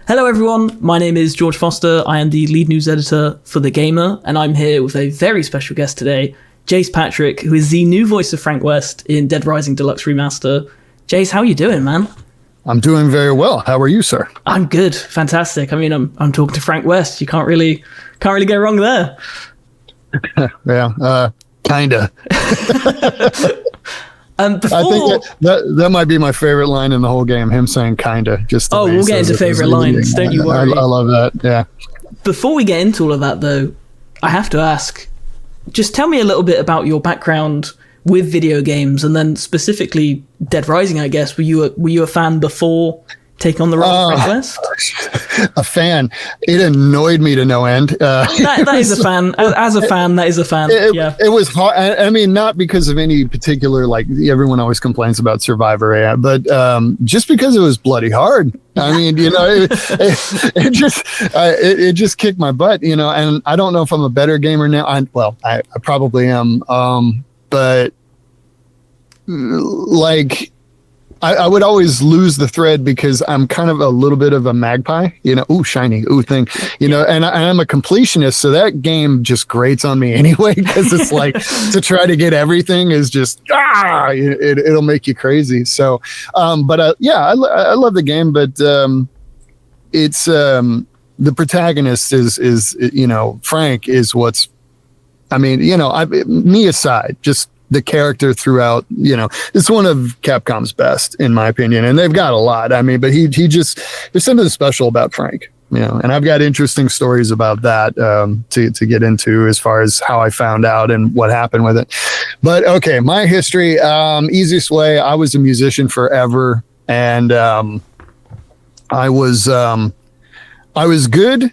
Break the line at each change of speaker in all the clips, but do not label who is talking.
Hello everyone, my name is George Foster. I am the lead news editor for The Gamer, and I'm here with a very special guest today, Jas Patrick, who is the new voice of Frank West in Dead Rising Deluxe Remaster. Jas, how are you doing, man?
I'm doing very well. How are you, sir?
I'm good, fantastic. I mean, I'm talking to Frank West. You can't really go wrong there.
Yeah, kinda.
Before...
I think that might be my favorite line in the whole game. Him saying "kinda." Just the way
we'll get into favorite lines. Don't you worry.
I love that. Yeah.
Before we get into all of that, though, I have to ask. Just tell me a little bit about your background with video games, and then specifically Dead Rising. I guess were you a fan before taking on the role of Frank West?
A fan. It annoyed me to no end.
That is a fan. As a fan, that is a fan.
It was hard. I mean, not because of any particular, like, everyone always complains about Survivor, but just because it was bloody hard. I mean, it just kicked my butt, and I don't know if I'm a better gamer now. I probably am. But like, I would always lose the thread because I'm kind of a little bit of a magpie, ooh, shiny, ooh, thing, and I'm a completionist. So that game just grates on me anyway, because it's like to try to get everything is just, it'll make you crazy. So, I love the game, but it's the protagonist is Frank is what's, me aside, just the character throughout, it's one of Capcom's best, in my opinion, and they've got a lot. I mean, but he just, there's something special about Frank, and I've got interesting stories about that to get into as far as how I found out and what happened with it. But okay, my history, easiest way, I was a musician forever, and I was good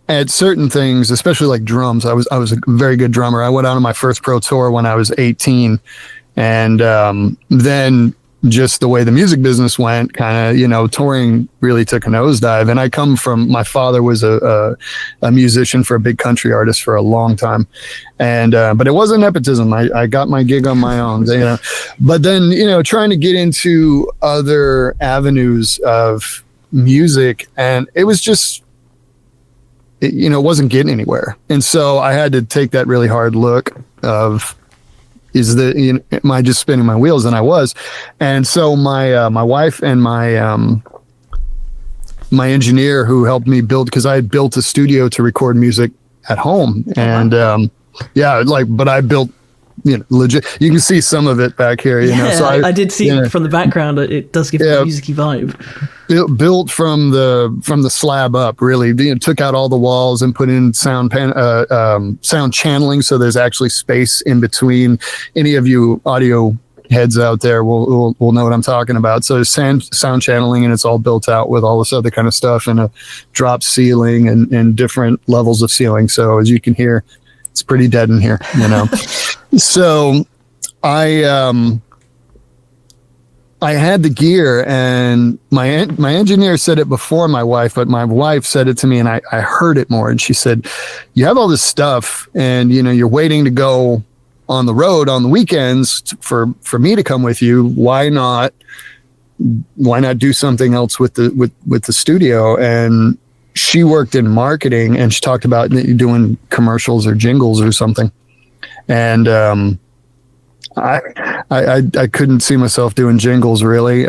at certain things, especially like drums. I was a very good drummer. I went out on my first pro tour when I was 18, and then just the way the music business went, kind of, touring really took a nosedive. And I come from, my father was a musician for a big country artist for a long time, and but it wasn't nepotism. I got my gig on my own, But then trying to get into other avenues of music, and it was just, it wasn't getting anywhere. And so I had to take that really hard look of, am I just spinning my wheels? And I was. And so my wife and my engineer who helped me build, because I had built a studio to record music at home. And but I built, legit. You can see some of it back here, So
I did see it from the background. It does give a music-y vibe.
Built from the slab up, really. Took out all the walls and put in sound channeling, so there's actually space in between. Any of you audio heads out there will know what I'm talking about. So there's sound channeling, and it's all built out with all this other kind of stuff, and a drop ceiling and different levels of ceiling. So as you can hear, it's pretty dead in here, So I had the gear, and my engineer said it before my wife, but my wife said it to me, and I heard it more. And she said, you have all this stuff, and you're waiting to go on the road on the weekends for me to come with you. Why not do something else with the studio? And she worked in marketing, and she talked about doing commercials or jingles or something. And I couldn't see myself doing jingles, really.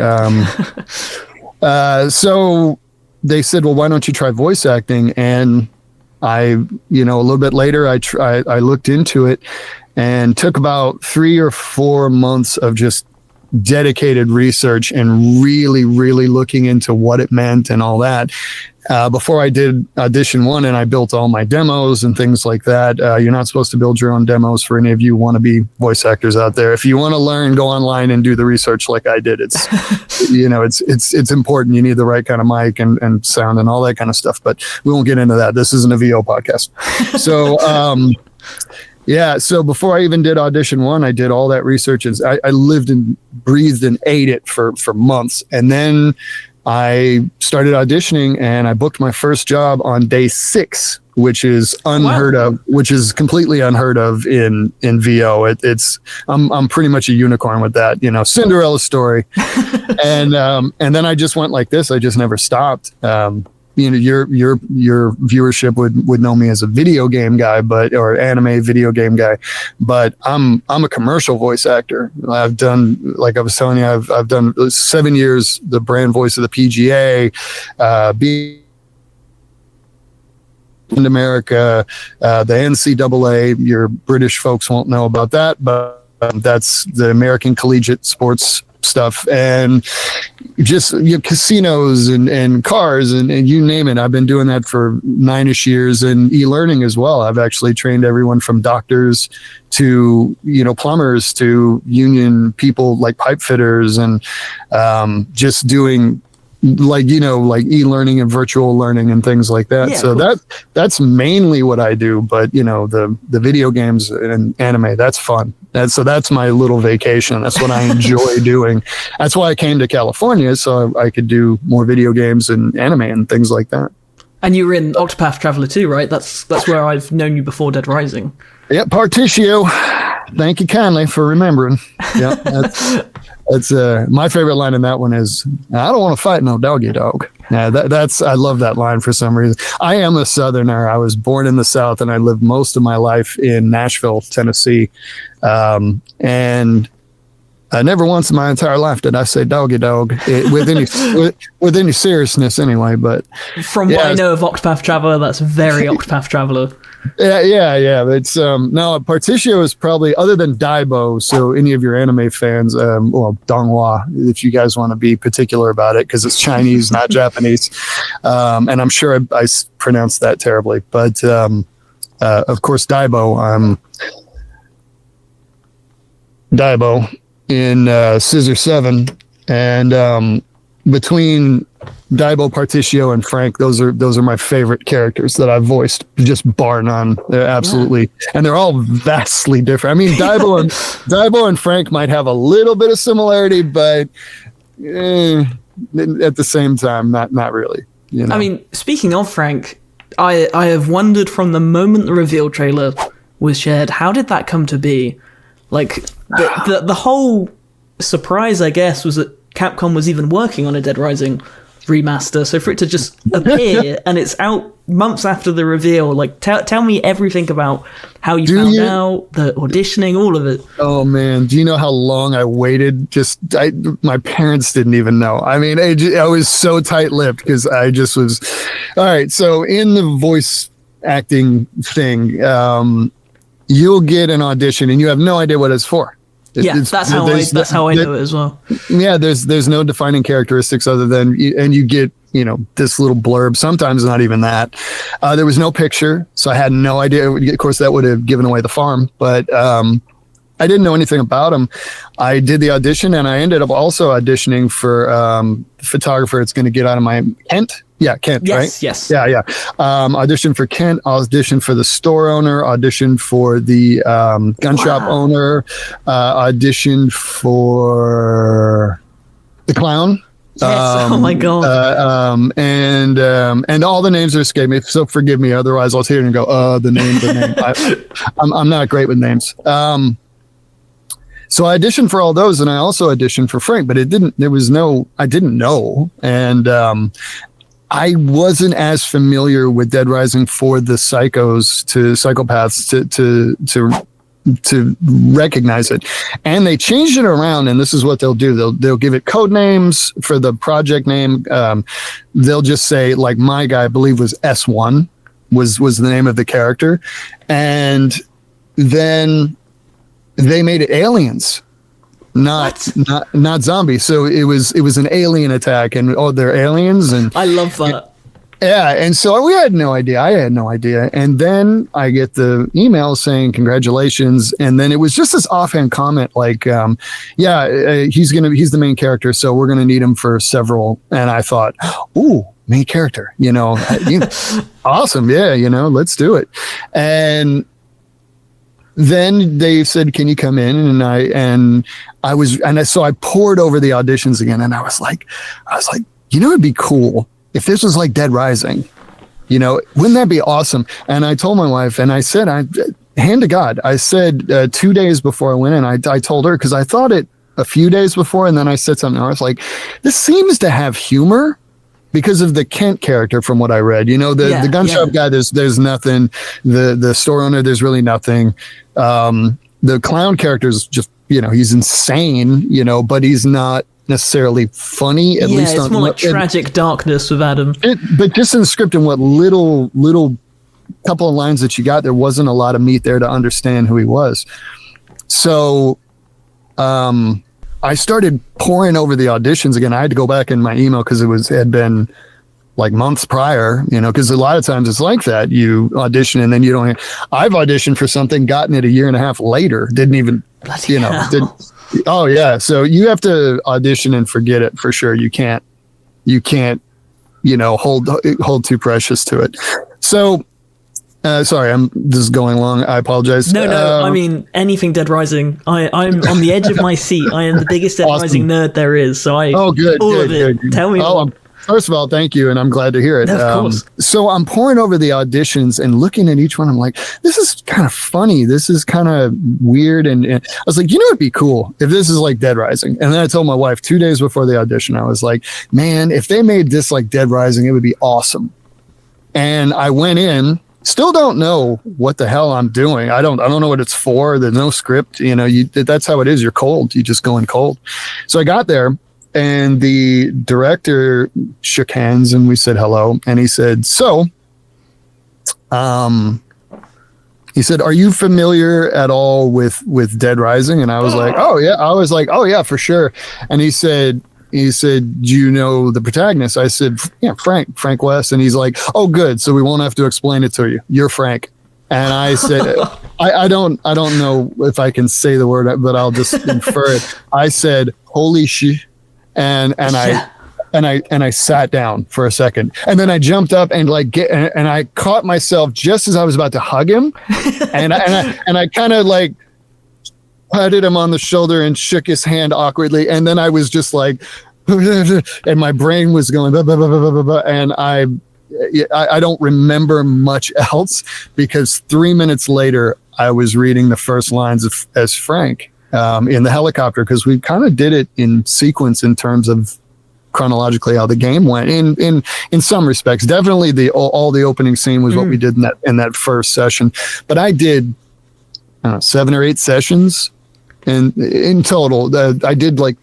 So they said, well, why don't you try voice acting? And a little bit later, I looked into it, and took about 3 or 4 months of just dedicated research and really, really looking into what it meant and all that. Before I did audition 1, and I built all my demos and things like that. You're not supposed to build your own demos for any of you wannabe voice actors out there. If you want to learn, go online and do the research like I did. It's, it's important. You need the right kind of mic and sound and all that kind of stuff, but we won't get into that. This isn't a VO podcast. So, so before I even did audition 1, I did all that research, and I lived and breathed and ate it for months. And then I started auditioning, and I booked my first job on day 6, which is unheard of, which is completely unheard of in VO. I'm pretty much a unicorn with that, Cinderella story. And then I just went like this. I just never stopped. your viewership would know me as a video game guy, or anime video game guy, but I'm a commercial voice actor. I've done, like I was telling you, I've done 7 years the brand voice of the PGA, in America, the NCAA. Your British folks won't know about that, but that's the American collegiate sports stuff, and just casinos and cars and you name it. I've been doing that for 9-ish years, and e-learning as well. I've actually trained everyone from doctors to plumbers to union people like pipe fitters, and just doing like e-learning and virtual learning and things like that. Yeah, so that's mainly what I do. But the video games and anime, that's fun. That's my little vacation. That's what I enjoy doing. That's why I came to California, so I could do more video games and anime and things like that.
And you were in Octopath Traveler 2, right? That's where I've known you before Dead Rising. Yep,
Partitio. Thank you kindly for remembering. Yeah, that's my favorite line in that one is, "I don't want to fight no doggy dog." Yeah, I love that line for some reason. I am a Southerner. I was born in the South, and I lived most of my life in Nashville, Tennessee, and never once in my entire life did I say doggy dog with any seriousness, anyway. But
from what I know of Octopath Traveler, that's very Octopath Traveler.
Yeah. It's no, Partitio is probably, other than Daibo. So any of your anime fans, Donghua, if you guys want to be particular about it, because it's Chinese, not Japanese, and I'm sure I pronounced that terribly. But of course, Daibo. Daibo in Scissor 7, and between Daibo, Partitio, and Frank, those are my favorite characters that I've voiced, just bar none. They're absolutely, and they're all vastly different. I mean, Daibo and Frank might have a little bit of similarity, but at the same time, not really.
I mean, speaking of Frank, I have wondered from the moment the reveal trailer was shared, how did that come to be? Like, the whole surprise, I guess, was that Capcom was even working on a Dead Rising remaster, so for it to just appear and it's out months after the reveal, like tell me everything about how you found out, the auditioning, all of it.
Oh man, do you know how long I waited? My parents didn't even know. I mean, I was so tight-lipped because I just was, all right, so in the voice acting thing, you'll get an audition and you have no idea what it's for.
That's how I know it as well.
Yeah, there's no defining characteristics other than, and you get this little blurb. Sometimes not even that. There was no picture, so I had no idea. Of course, that would have given away the farm, but I didn't know anything about him. I did the audition, and I ended up also auditioning for the photographer. It's going to get out of my Kent. Yeah, Kent,
yes,
right?
Yes.
Yeah. Auditioned for Kent, auditioned for the store owner, auditioned for the gun shop owner, auditioned for the clown.
Yes, oh my God.
And all the names are escaping me, so forgive me. Otherwise, I'll sit here and go, the name. I'm not great with names. So I auditioned for all those, and I also auditioned for Frank, but I didn't know. And I wasn't as familiar with Dead Rising for the psychopaths to recognize it. And they changed it around, and this is what they'll do. They'll give it code names for the project name. They'll just say, like, my guy, I believe, was S1 was the name of the character. And then they made it aliens, not zombies. So it was an alien attack, and they're aliens, and
I love that.
And so we had no idea. I had no idea. And then I get the email saying congratulations, and then it was just this offhand comment like, he's the main character, so we're gonna need him for several. And I thought, ooh, main character, awesome, yeah, let's do it. And then they said, "Can you come in?" And so I poured over the auditions again, and I was like, it'd be cool if this was like Dead Rising, wouldn't that be awesome? And I told my wife, and I said, hand to God, I said 2 days before I went in, I told her, because I thought it a few days before, and then I said something. I was like, this seems to have humor. because of the Kent character, from what I read, the gun shop guy, there's nothing. The store owner, there's really nothing. The clown character is just, he's insane, but he's not necessarily funny. At least
it's more like tragic darkness with Adam.
But just in the script and what little couple of lines that you got, there wasn't a lot of meat there to understand who he was. So, I started poring over the auditions again. I had to go back in my email because it had been like months prior, because a lot of times it's like that. You audition and then you don't. I've auditioned for something, gotten it a year and a half later. Didn't even, oh yeah. So you have to audition and forget it for sure. You can't, hold too precious to it. So. Sorry, this is going long. I apologize.
No. I mean, anything Dead Rising. I'm on the edge of my seat. I am the biggest Dead Rising nerd there is. So good. Tell me.
First of all, thank you, and I'm glad to hear it.
Of course.
So I'm pouring over the auditions and looking at each one. I'm like, this is kind of funny. This is kind of weird. And I was like, it'd be cool if this is like Dead Rising. And then I told my wife 2 days before the audition, I was like, man, if they made this like Dead Rising, it would be awesome. And I went in. Still don't know what the hell I'm doing. I don't know what it's for. There's no script. That's how it is. You're cold. You just go in cold. So I got there and the director shook hands and we said hello. And he said, he said, are you familiar at all with Dead Rising? And I was like, oh yeah, for sure. And he said, do you know the protagonist? I said, yeah, Frank West. And he's like, oh, good. So we won't have to explain it to you. You're Frank. And I said, I don't know if I can say the word, but I'll just infer it. I said, holy shit. And I sat down for a second, and then I jumped up and and I caught myself just as I was about to hug him. and I kind of like, patted him on the shoulder and shook his hand awkwardly. And then I was just like, and my brain was going, blah, blah, blah, blah, blah, blah. And I don't remember much else because 3 minutes later, I was reading the first lines as Frank in the helicopter, because we kind of did it in sequence in terms of chronologically how the game went in some respects. Definitely all the opening scene was what we did in that first session. But I did 7 or 8 sessions. And in total, I did like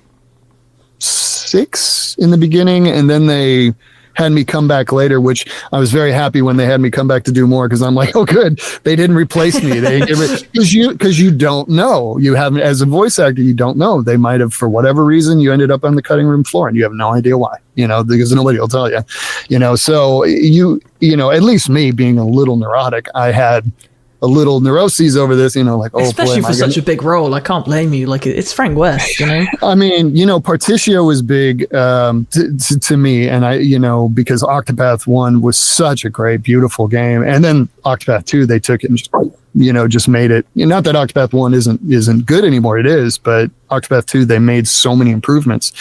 6 in the beginning, and then they had me come back later, which I was very happy when they had me come back to do more, because I'm like, oh, good, they didn't replace me. They because you don't know. You haven't, as a voice actor, you don't know. They might have, for whatever reason, you ended up on the cutting room floor, and you have no idea why. Because nobody will tell you. So at least me being a little neurotic, I had a little neuroses over this,
especially for such a big role. I can't blame you. Like, it's Frank West,
I mean, Particio was big to me, and I, because Octopath 1 was such a great, beautiful game, and then Octopath 2, they took it and just made it. Not that Octopath 1 isn't good anymore. It is, but Octopath 2, they made so many improvements.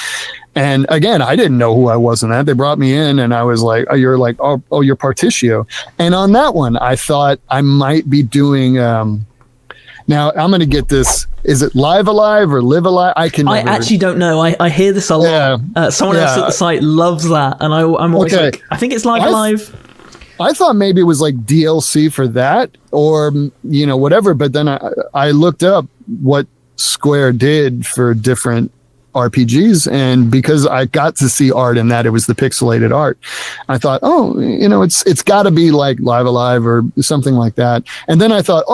And again, I didn't know who I was in that. They brought me in and I was like, oh, you're Particio. And on that one, I thought I might be doing, now I'm going to get this. Is it Live Alive or Live Alive? I
actually don't know. I hear this a lot. Someone else at the site loves that. And I'm always like, I think it's Live Alive.
I thought maybe it was like DLC for that or, whatever. But then I looked up what Square did for different RPGs, and because I got to see art in that, it was the pixelated art. I thought, it's got to be like Live Alive or something like that. And then I thought,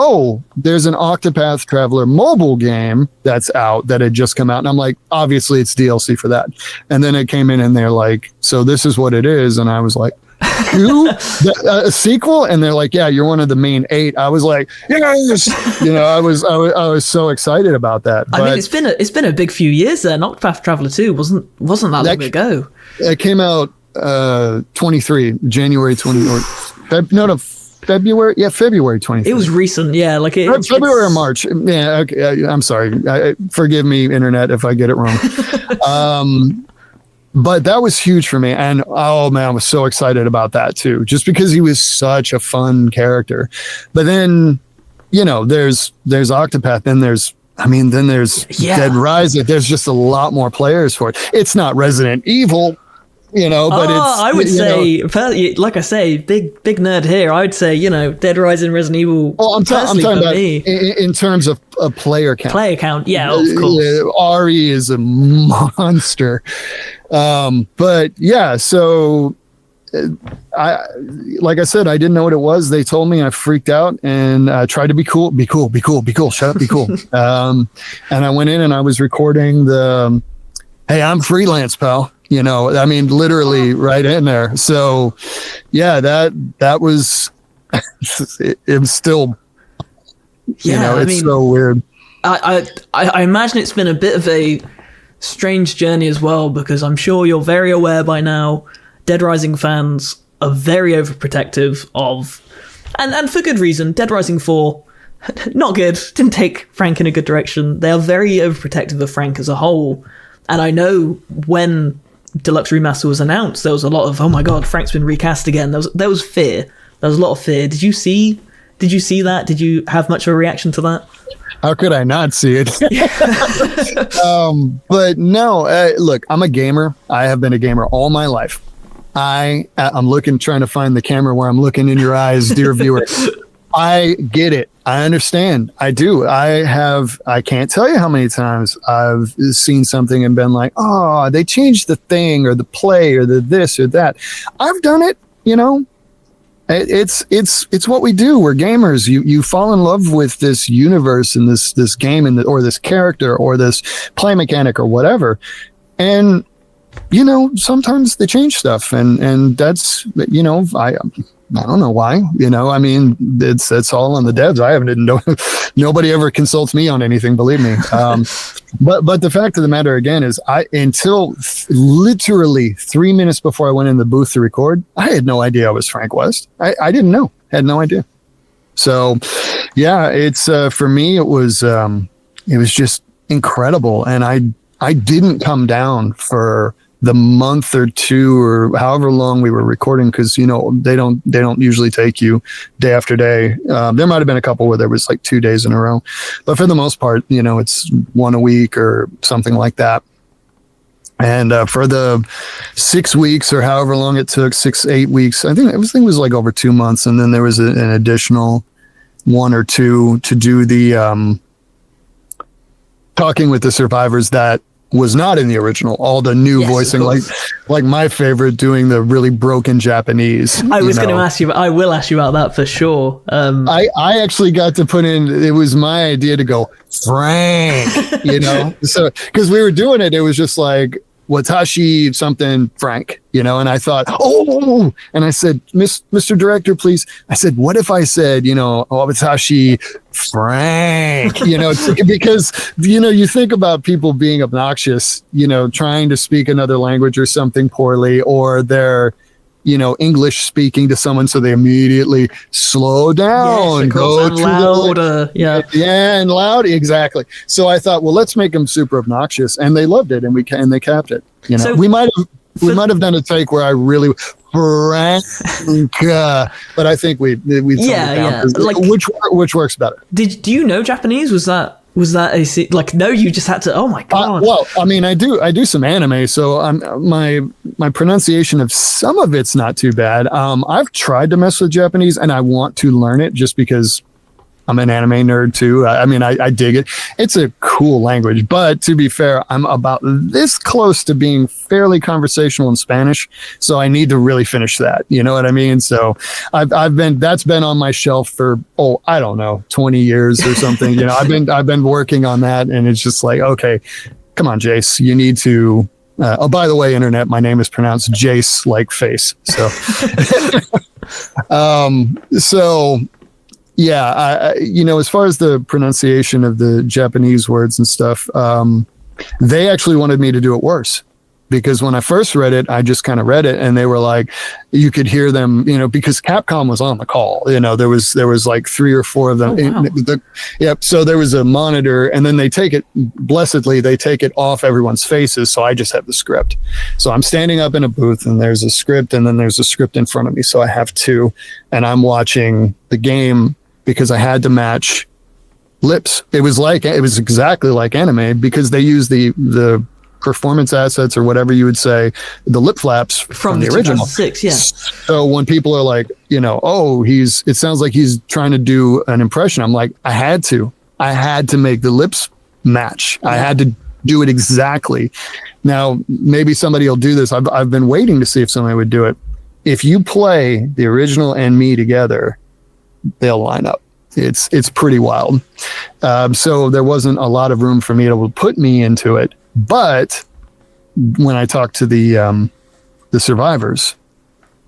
there's an Octopath Traveler mobile game that's out that had just come out, and I'm like, obviously it's DLC for that. And then it came in and they're like, so this is what it is, and I was like, a sequel? And they're like, yeah, you're one of the main 8. I was like, yes, I was so excited about that. But
I mean, it's been a big few years there. Octopath Traveler 2 wasn't that long ago.
It came out 23 January 20 or February. Yeah, February 23.
It was recent. Yeah, like
February or March. Yeah, okay. I'm sorry. Forgive me, internet, if I get it wrong. But that was huge for me. And oh man, I was so excited about that too, just because he was such a fun character. But then, there's Octopath, then there's Dead Rising. There's just a lot more players for it. It's not Resident Evil, but it's,
I would say, like I say, big nerd here. I would say, Dead Rising, Resident Evil.
Oh, I'm talking about in terms of a player count.
Player count, yeah, of course.
RE is a monster. But yeah, so like I said, I didn't know what it was. They told me, I freaked out and tried to be cool. Shut up, be cool. And I went in and I was recording the, hey, I'm freelance, pal. Literally right in there. So yeah, that was, it was still, it's so weird.
I imagine it's been a bit of a strange journey as well, because I'm sure you're very aware by now, Dead Rising fans are very overprotective of, and for good reason, Dead Rising 4, not good, didn't take Frank in a good direction. They are very overprotective of Frank as a whole. And I know when Deluxe Remaster was announced, there was a lot of, oh my god, Frank's been recast again. There was fear. There was a lot of fear. Did you see that? Did you have much of a reaction to that?
How could I not see it? But no, look, I'm a gamer. I have been a gamer all my life. I'm trying to find the camera where I'm looking in your eyes, dear viewer. I get it. I understand. I do. I can't tell you how many times I've seen something and been like, oh, they changed the thing or the play or the this or that. I've done it, It's what we do. We're gamers. You fall in love with this universe and this game or this character or this play mechanic or whatever. And sometimes they change stuff and that's, I don't know why, it's all on the devs. Nobody ever consults me on anything, believe me. But the fact of the matter again is until literally 3 minutes before I went in the booth to record, I had no idea I was Frank West. I didn't know, had no idea. So yeah, it's, for me, it was just incredible. And I didn't come down for the month or two or however long we were recording, because they don't usually take you day after day. There might have been a couple where there was like 2 days in a row, but for the most part, it's one a week or something like that. And for the 6 weeks or however long it took, 6-8 weeks, I think everything was like over 2 months, and then there was an additional 1 or 2 to do the talking with the survivors that was not in the original, all the new voicing, like my favorite, doing the really broken Japanese.
I was going to ask you, but I will ask you about that for sure.
I actually got to put in, it was my idea to go Frank, so because we were doing it was just like Watashi something Frank, and I thought, oh, and I said, Mr. Director, please. I said, what if I said, Watashi Frank, because, you think about people being obnoxious, trying to speak another language or something poorly, or they're, English speaking to someone, so they immediately slow down, go to louder, and loud, exactly. So I thought, well, let's make them super obnoxious, and they loved it, and they kept it. So we might have done a take where I really Frank, but I think we like which works better.
Do you know Japanese? Was that no, you just had to, oh my god.
Well, I mean, I do some anime, so my pronunciation of some of it's not too bad. I've tried to mess with Japanese and I want to learn it just because I'm an anime nerd too. I dig it. It's a cool language, but to be fair, I'm about this close to being fairly conversational in Spanish. So I need to really finish that. You know what I mean? So that's been on my shelf for, I don't know, 20 years or something. I've been working on that, and it's just like, okay, come on, Jace, you need to, by the way, internet, my name is pronounced Jace like face. So, so yeah, as far as the pronunciation of the Japanese words and stuff, they actually wanted me to do it worse, because when I first read it, I just kind of read it and they were like, you could hear them, because Capcom was on the call, there was like 3 or 4 of them. Oh, wow. So there was a monitor, and then they take it off everyone's faces. So I just have the script. So I'm standing up in a booth and there's a script, and then there's a script in front of me. So I have 2, and I'm watching the game because I had to match lips. It was exactly like anime, because they use the performance assets or whatever you would say, the lip flaps from the original.
2006, yeah.
So when people are like, oh, it sounds like he's trying to do an impression. I'm like, I had to make the lips match. I had to do it exactly. Now, maybe somebody will do this. I've been waiting to see if somebody would do it. If you play the original and me together, they'll line up. It's pretty wild. So there wasn't a lot of room for me to put me into it. But when I talked to the survivors,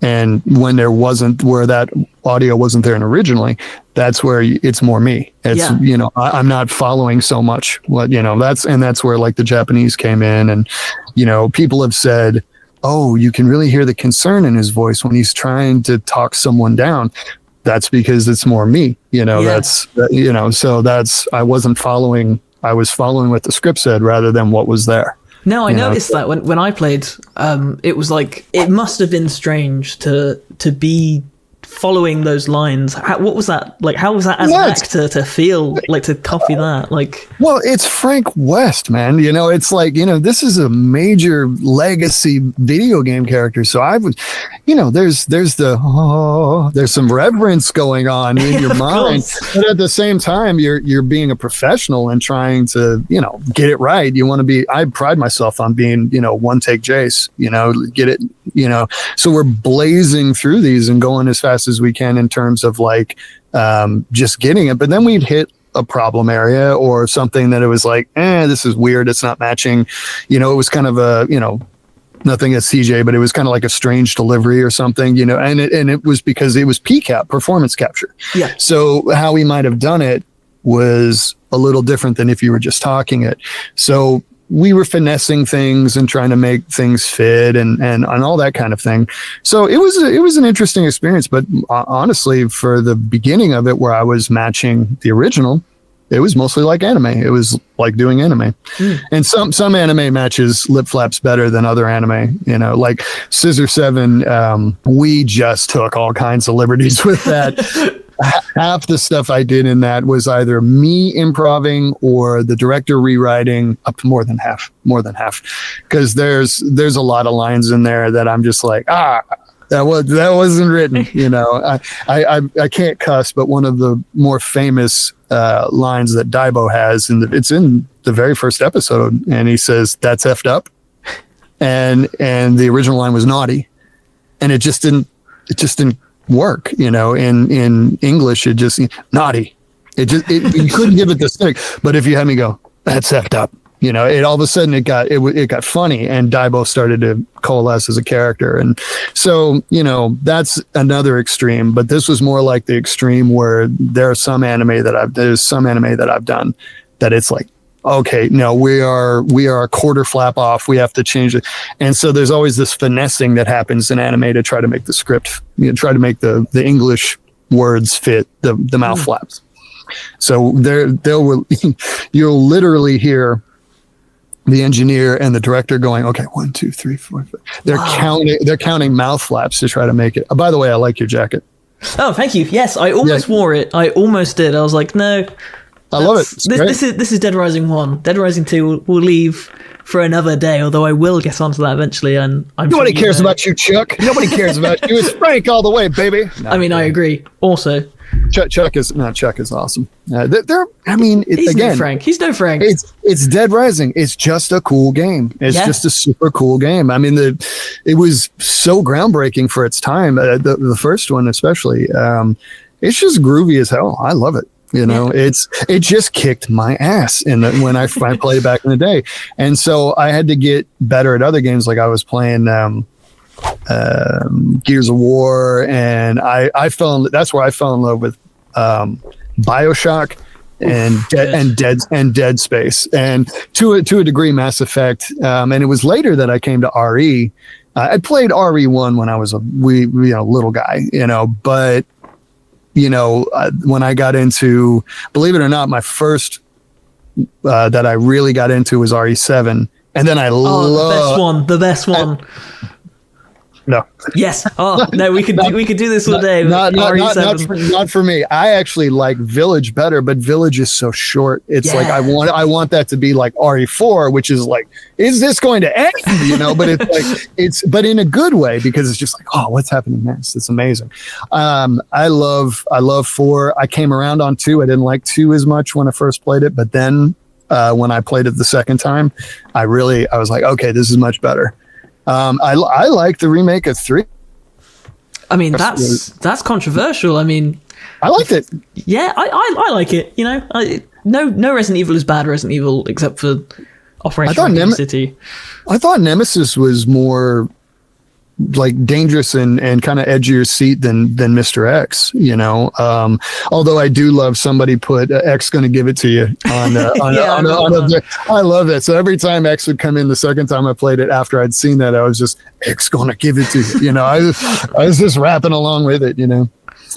and when where that audio wasn't there originally, that's where it's more me. It's, I'm not following so much what, that's where like the Japanese came in, and, people have said, oh, you can really hear the concern in his voice when he's trying to talk someone down. That's because it's more me, so I wasn't following. I was following what the script said rather than what was there.
No, I noticed that when I played, it was like, it must have been strange to be following those lines. What was that like? How was that as an actor to feel like, to copy that? Like,
well, it's Frank West, man. It's like, this is a major legacy video game character. So I would, there's some reverence going on in your mind, but at the same time, you're being a professional and trying to, get it right. You want to be. I pride myself on being, one take Jace. Get it. So we're blazing through these and going as fast as we can in terms of like just getting it, but then we'd hit a problem area or something that it was like, this is weird, it's not matching. It was kind of a, nothing as CJ, but it was kind of like a strange delivery or something, and it was because it was PCAP, performance capture.
Yeah.
So how we might have done it was a little different than if you were just talking it. So we were finessing things and trying to make things fit and all that kind of thing. So it was an interesting experience, but honestly, for the beginning of it, where I was matching the original, it was mostly like anime. It was like doing anime. And some anime matches lip flaps better than other anime, like Scissor 7. We just took all kinds of liberties with that. Half the stuff I did in that was either me improvising or the director rewriting, up to more than half, because there's a lot of lines in there that I'm just like, that wasn't written. I can't cuss, but one of the more famous lines that Daibo has, and it's in the very first episode, and he says, "That's effed up," and the original line was naughty, and it just didn't work, in English. It just naughty. You couldn't give it the stick, but if you had me go, "That's effed up," it all of a sudden it got funny, and Daibo started to coalesce as a character. And so, that's another extreme, but this was more like the extreme where there's some anime that I've done that it's like, okay, no, we are a quarter flap off. We have to change it. And so there's always this finessing that happens in anime to try to make the script, try to make the English words fit the mouth flaps. So you'll literally hear the engineer and the director going, okay, 1, 2, 3, 4, 5. They're counting mouth flaps to try to make it. Oh, by the way, I like your jacket.
Oh, thank you. Yes, I almost wore it. I almost did. I was like, no.
I love it.
This is Dead Rising 1. Dead Rising 2 will leave for another day, although I will get onto that eventually. And
nobody cares about you, Chuck. Nobody cares about you. It's Frank all the way, baby. No,
I agree. Also,
Chuck is awesome.
He's no Frank.
It's Dead Rising. It's just a cool game. It's just a super cool game. I mean, it was so groundbreaking for its time. The first one, especially. It's just groovy as hell. I love it. It just kicked my ass when I played back in the day. And so I had to get better at other games. Like I was playing Gears of War, and that's where I fell in love with BioShock and Dead Space, and to a degree Mass Effect. And it was later that I came to RE. I played RE1 when I was a little guy, but when I got into, believe it or not, my first that I really got into was RE7, and then I love
the best one.
No.
Yes. Oh no, we could do this all day.
Not for me. I actually like Village better, but Village is so short. It's like I want that to be like RE4, which is like, is this going to end? But it's like but in a good way, because it's just like, oh, what's happening next? It's amazing. I love 4. I came around on 2. I didn't like 2 as much when I first played it, but then when I played it the second time, I was like, okay, this is much better. I like the remake of 3.
I mean, that's controversial. I mean,
I liked it.
Yeah, I like it. No Resident Evil is bad Resident Evil except for Operation Raccoon City.
I thought Nemesis was more like dangerous and kind of edgier seat than Mr. X, although I do love somebody put X going to give it to you on I love it. So every time X would come in the second time I played it after I'd seen that, I was just, X going to give it to you. I was just rapping along with it,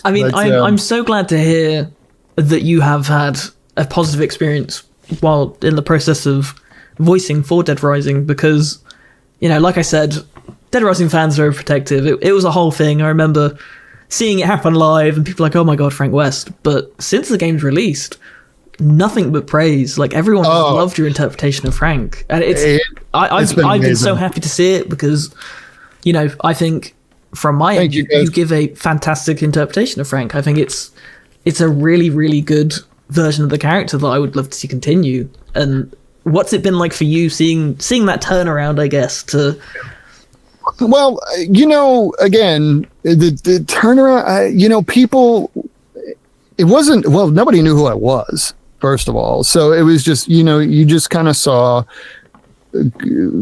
I mean, I'm so glad to hear that you have had a positive experience while in the process of voicing for Dead Rising, because, like I said, Dead Rising fans are protective. It was a whole thing. I remember seeing it happen live and people like, oh my God, Frank West. But since the game's released, nothing but praise. Like, everyone loved your interpretation of Frank. And I've been so happy to see it because, I think from my end, you give a fantastic interpretation of Frank. I think it's a really, really good version of the character that I would love to see continue. And what's it been like for you seeing that turnaround, I guess, to...
Well, again, the turnaround, people, it wasn't, nobody knew who I was, first of all. So it was just, you just kind of saw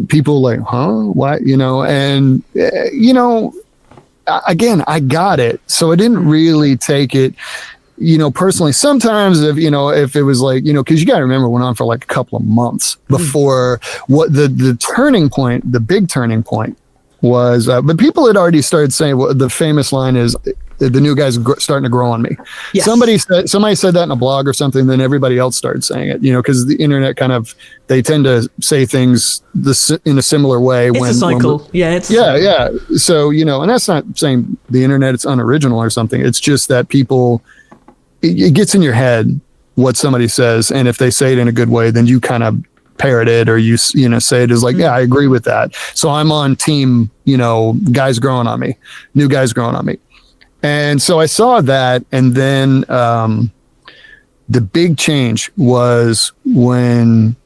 people like, huh, what, and, again, I got it. So I didn't really take it, personally. Sometimes if it was like, because you got to remember, it went on for like a couple of months before what the turning point, the big turning point was, but people had already started saying, the famous line is, the new guy's starting to grow on me. Yes. Somebody said that in a blog or something, then everybody else started saying it, because the internet they tend to say things in a similar way.
It's a cycle. Yeah.
So, and that's not saying the internet is unoriginal or something. It's just that people, it gets in your head what somebody says. And if they say it in a good way, then you kind of parrot it, or you say it as like, yeah, I agree with that. So I'm on team, guys growing on me, new guys growing on me. And so I saw that. And then the big change was when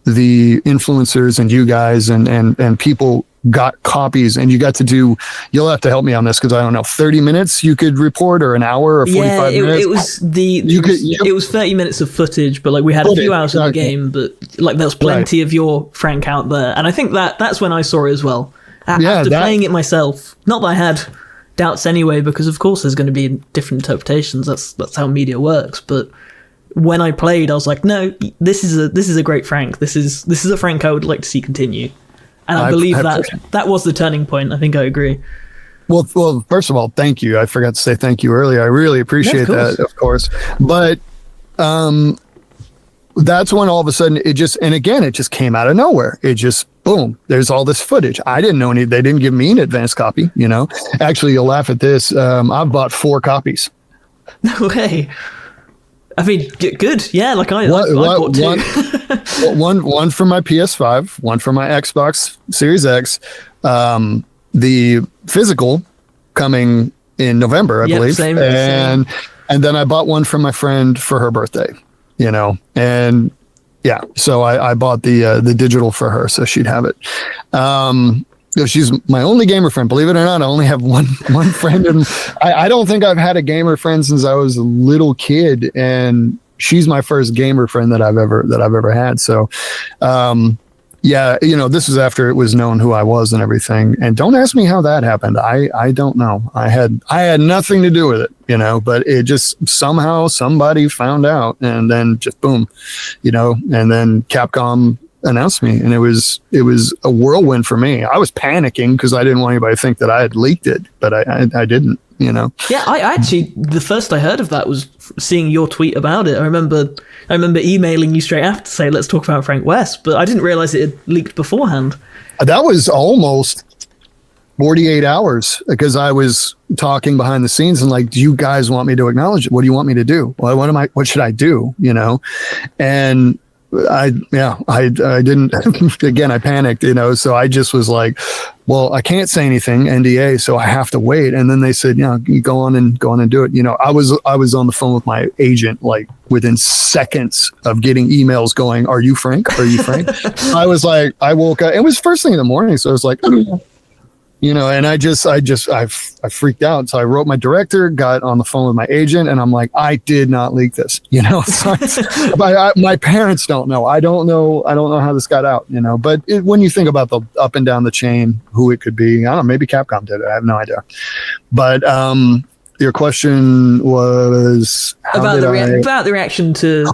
the influencers and you guys and people got copies, and you got to do, you'll have to help me on this because I don't know, 30 minutes you could report, or an hour, or 45 minutes?
It was 30 minutes of footage, but like we had a few hours of the game, but like there was plenty of your Frank out there. And I think that's when I saw it as well. After playing it myself, not that I had doubts anyway, because of course there's going to be different interpretations. That's how media works. But when I played, I was like, no, this is a great Frank. This is a Frank I would like to see continue. And I believe that was the turning point. I think I agree.
Well, first of all, thank you. I forgot to say thank you earlier. I really appreciate that, of course. But that's when all of a sudden it just came out of nowhere. It just, boom, there's all this footage. I didn't know they didn't give me an advanced copy, Actually, you'll laugh at this. I've bought 4 copies.
No way. I mean, good. Yeah, like I bought 2.
one for my PS5, one for my Xbox Series X. The physical coming in November, I believe. Same. And then I bought one for my friend for her birthday, and yeah, so I bought the digital for her so she'd have it. She's my only gamer friend, believe it or not. I only have one friend, and I don't think I've had a gamer friend since I was a little kid, and she's my first gamer friend that I've ever had. So, yeah, this was after it was known who I was and everything. And don't ask me how that happened. I don't know. I had nothing to do with it, but it just somehow somebody found out, and then just boom, and then Capcom announced me, and it was a whirlwind for me. I was panicking because I didn't want anybody to think that I had leaked it, but I didn't, Yeah,
I actually, the first I heard of that was seeing your tweet about it. I remember emailing you straight after to say, let's talk about Frank West, but I didn't realize it had leaked beforehand.
That was almost 48 hours because I was talking behind the scenes and like, do you guys want me to acknowledge it? What do you want me to do? Well, what should I do? You know? And I didn't, again, I panicked, you know, so I just was like, well, I can't say anything, NDA, so I have to wait. And then they said, you know, you go on and do it. You know, I was on the phone with my agent, like within seconds of getting emails going, are you Frank? Are you Frank? I was like, I woke up, it was first thing in the morning. So I was like, you know, and I freaked out. So I wrote my director, got on the phone with my agent, and I'm like, I did not leak this, you know. So my parents don't know. I don't know how this got out, you know. But when you think about the up and down the chain, who it could be, I don't know. Maybe Capcom did it. I have no idea. But your question was
about the reaction to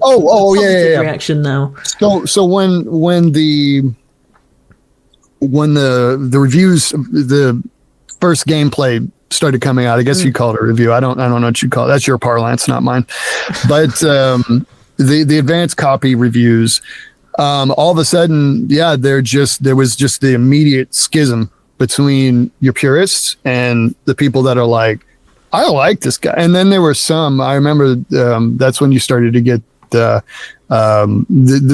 yeah.
reaction now.
So when the reviews, the first gameplay started coming out, I guess you call it a review. I don't know what you call it. That's your parlance, not mine. But the advanced copy reviews, all of a sudden, yeah, there was just the immediate schism between your purists and the people that are like, I like this guy. And then there were some, I remember that's when you started to get the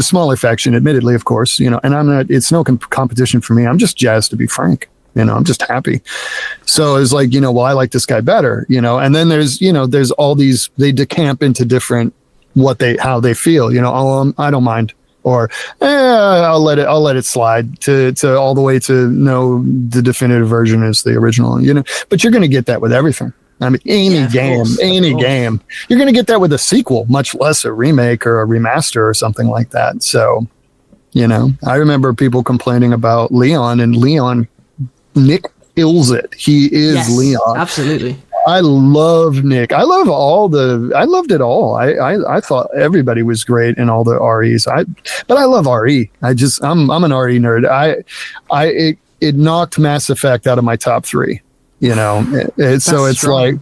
smaller faction, admittedly, of course, you know, and it's no competition for me. I'm just jazzed to be Frank, you know, I'm just happy. So it's like, you know, well, I like this guy better, you know, and then there's all these, they decamp into different, how they feel, you know, I don't mind, or I'll let it slide to all the way to no, the definitive version is the original, you know, but you're going to get that with everything. I mean, any game, you're going to get that with a sequel, much less a remake or a remaster or something like that. So, you know, I remember people complaining about Leon, and Nick kills it. He is Leon.
Absolutely.
I love Nick. I loved it all. I thought everybody was great in all the REs. But I love RE. I'm an RE nerd. It knocked Mass Effect out of my top 3. You know, so it's strong. Like,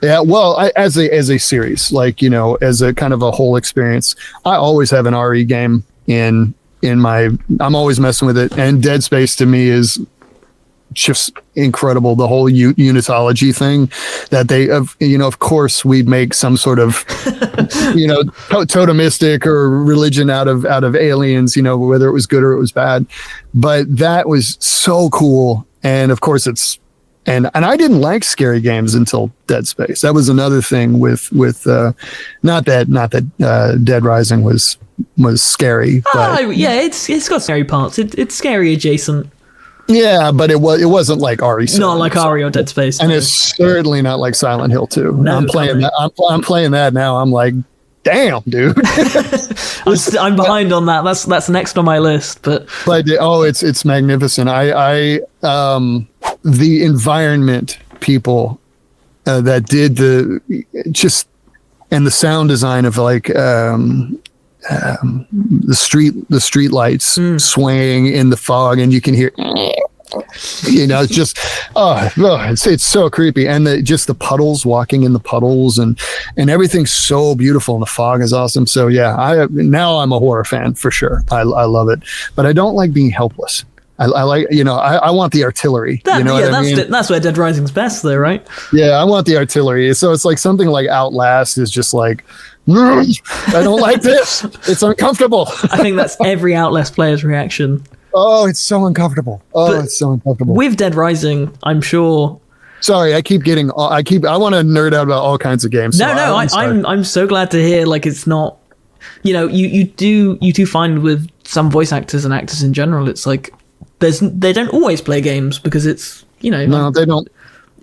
yeah, well, as a series, like, you know, as a kind of a whole experience, I always have an RE game in my, I'm always messing with it. And Dead Space to me is just incredible. The whole unitology thing that you know, of course we'd make some sort of, you know, totemistic or religion out of aliens, you know, whether it was good or it was bad, but that was so cool. And of course and I didn't like scary games until Dead Space. That was another thing with not that Dead Rising was scary. But
yeah, it's got scary parts. It's scary adjacent.
Yeah, but it wasn't like RE.
Not like RE or Dead Space,
and it's certainly not like Silent Hill 2.
No,
I'm playing that. I'm playing that now. I'm like, damn, dude.
I'm behind on that. That's next on my list. But
it's magnificent. The environment people that did and the sound design of like the street lights swaying in the fog, and you can hear, you know, it's just it's so creepy. And just the puddles, walking in the puddles, and everything's so beautiful, and the fog is awesome. So yeah, now I'm a horror fan for sure. I love it, but I don't like being helpless. I like, you know, I want the artily. You know what I mean?
That's where Dead Rising's best, though, right?
Yeah, I want the artillery. So it's like something like Outlast is just like, I don't like this. It's uncomfortable.
I think that's every Outlast player's reaction.
Oh, it's so uncomfortable. It's so uncomfortable.
With Dead Rising, I'm sure.
Sorry, I want to nerd out about all kinds of games.
I'm so glad to hear, like, it's not, you know, you do find with some voice actors and actors in general, it's like, they don't always play games because it's, you know,
no, they don't.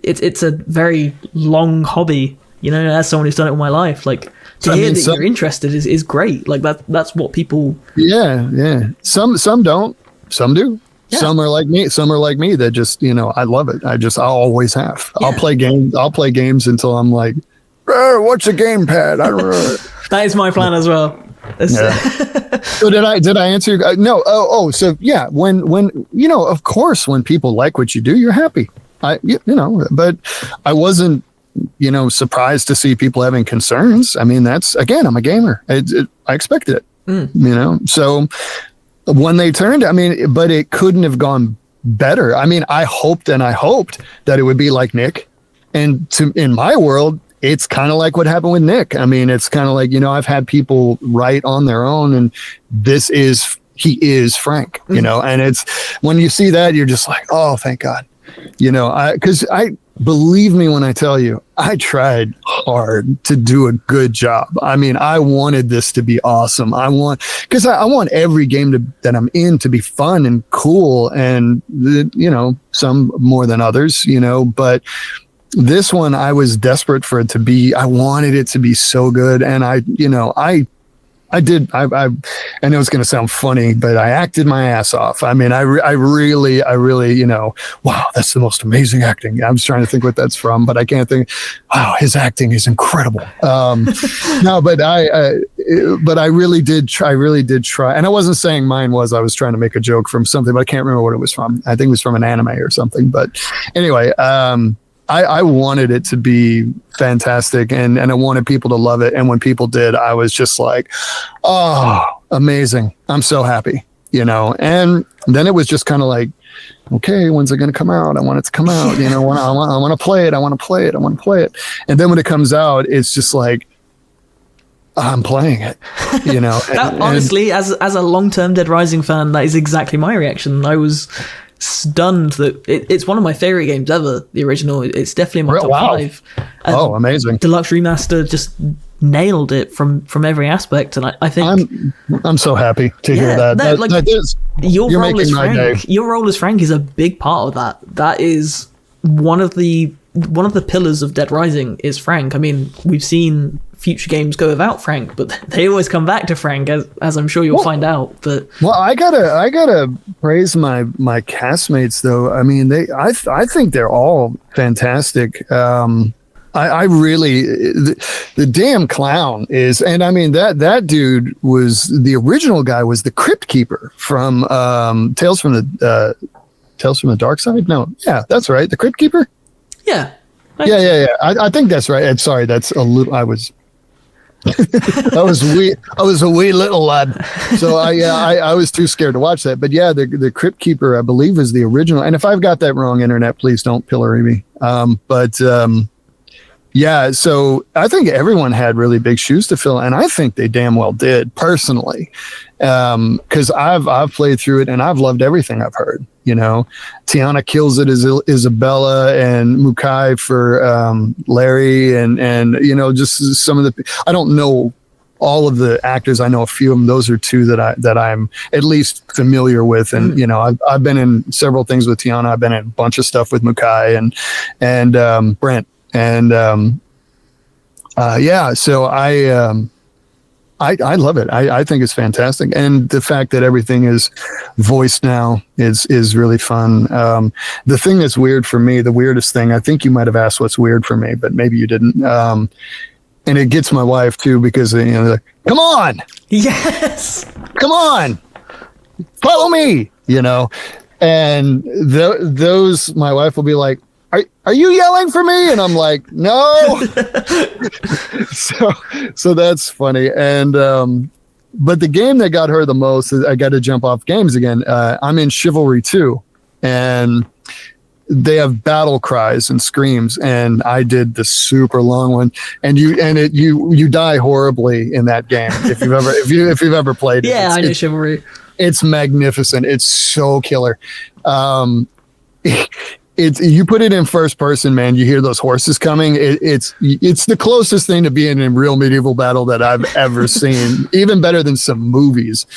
It's a very long hobby, you know. As someone who's done it all my life, like to hear that you're interested is great. Like that's what people.
Yeah. Some don't. Some do. Yeah. Some are like me. Some are like me that just, you know, I love it. I always have. Yeah. I'll play games until I'm like, what's a gamepad? I don't know.
That is my plan as well.
Yeah. So did I answer? No. So yeah. When you know, of course, when people like what you do, you're happy. You know, but I wasn't, you know, surprised to see people having concerns. I mean, again, I'm a gamer. I expected it. You know, so when they turned, I mean, but it couldn't have gone better. I mean, I hoped that it would be like Nick. And in my world, it's kind of like what happened with Nick. I mean, it's kind of like, I've had people write on their own, and he is Frank, and it's when you see that, you're just like, oh, thank God, because I believe me when I tell you, I tried hard to do a good job. I mean, I wanted this to be awesome. I want every game that I'm in to be fun and cool, and some more than others, but this one, I was desperate for it to be. I wanted it to be so good, and I know it's going to sound funny, but I acted my ass off. I mean, I really, wow, that's the most amazing acting. I was trying to think what that's from, but I can't think. Wow, his acting is incredible. No, but I really did try. And I wasn't saying mine was. I was trying to make a joke from something, but I can't remember what it was from. I think it was from an anime or something. But anyway, I wanted it to be fantastic, and I wanted people to love it. And when people did, I was just like, oh, amazing. I'm so happy, and then it was just kind of like, okay, when's it going to come out? I want it to come out. I want to play it. I want to play it. I want to play it. And then when it comes out, it's just like, I'm playing it,
honestly, as a long-term Dead Rising fan, that is exactly my reaction. I was stunned that it's one of my favorite games ever. The original, it's definitely in my top 5.
Oh, amazing!
Deluxe remaster just nailed it from every aspect, and I think
I'm so happy to hear that.
Your role as Frank is a big part of that. That is one of the pillars of Dead Rising is Frank. I mean, we've seen future games go without Frank, but they always come back to Frank, as I'm sure you'll find out. But
I gotta praise my castmates though. I mean, I think they're all fantastic. I really the damn clown is, and I mean that dude was the original guy, was the Crypt Keeper from Tales from the Dark Side. No, yeah, that's right, the Crypt Keeper.
Yeah.
I think that's right. And sorry, that's a little. I was a wee little lad, so I was too scared to watch that. But yeah, the Crypt Keeper, I believe, is the original. And if I've got that wrong, internet, please don't pillory me. Yeah, so I think everyone had really big shoes to fill, and I think they damn well did, personally, because I've played through it and I've loved everything I've heard. Tiana kills it as Isabella, and Mukai for Larry, and just some of the. I don't know all of the actors. I know a few of them. Those are two that I'm at least familiar with, and I've been in several things with Tiana. I've been in a bunch of stuff with Mukai and Brent. And so I love it. I think it's fantastic, and the fact that everything is voiced now is really fun. The thing that's weird for me, the weirdest thing, I think you might have asked what's weird for me, but maybe you didn't. And it gets my wife too, because they're like, come on,
yes,
come on, follow me, and those my wife will be like, Are you yelling for me? And I'm like, no. So that's funny. And but the game that got her the most is, I got to jump off games again. I'm in Chivalry 2, and they have battle cries and screams, and I did the super long one. And you die horribly in that game if you've ever played it.
Yeah, I know Chivalry.
It's magnificent. It's so killer. You put it in first person, man. You hear those horses coming. It's the closest thing to being in real medieval battle that I've ever seen. Even better than some movies.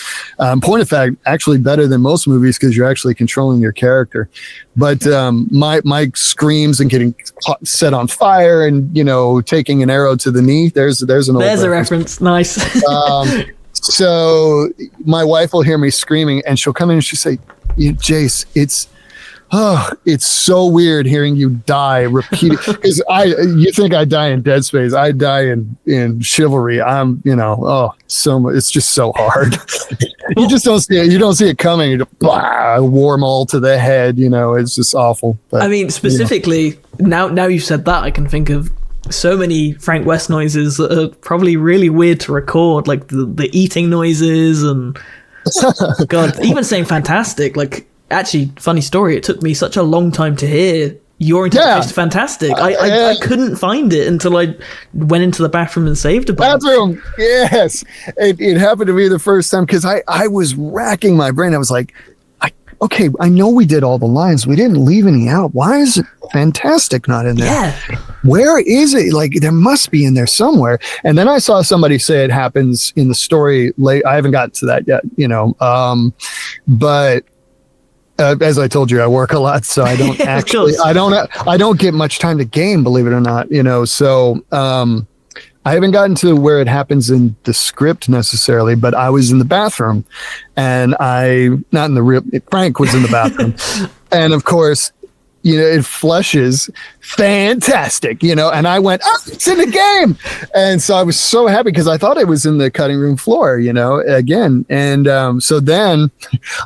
Point of fact, actually better than most movies, because you're actually controlling your character. But my screams and getting set on fire, and taking an arrow to the knee. There's a reference.
Nice.
So my wife will hear me screaming, and she'll come in and she'll say, "Jace, it's so weird hearing you die repeating, because you think I die in Dead Space, I die in Chivalry. I'm so much, it's just so hard. You just don't see it. You don't see it coming. You just, blah, warm all to the head. It's just awful. But,
I mean, specifically now you've said that, I can think of so many Frank West noises that are probably really weird to record, like the eating noises, and God, even saying fantastic, like actually, funny story, it took me such a long time to hear your interpretation is fantastic. I couldn't find it until I went into the bathroom and saved a bunch.
Bathroom, yes. It happened to me the first time because I was racking my brain. I was like, okay, I know we did all the lines. We didn't leave any out. Why is it fantastic not in there?
Yeah.
Where is it? Like, there must be in there somewhere. And then I saw somebody say it happens in the story late. I haven't gotten to that yet, but as I told you, I work a lot, so I don't actually, I don't get much time to game, believe it or not, so, I haven't gotten to where it happens in the script necessarily, but I was in the bathroom and Frank was in the bathroom. And of course, it flushes fantastic, and I went, it's in the game. And so I was so happy because I thought it was in the cutting room floor, again. And so then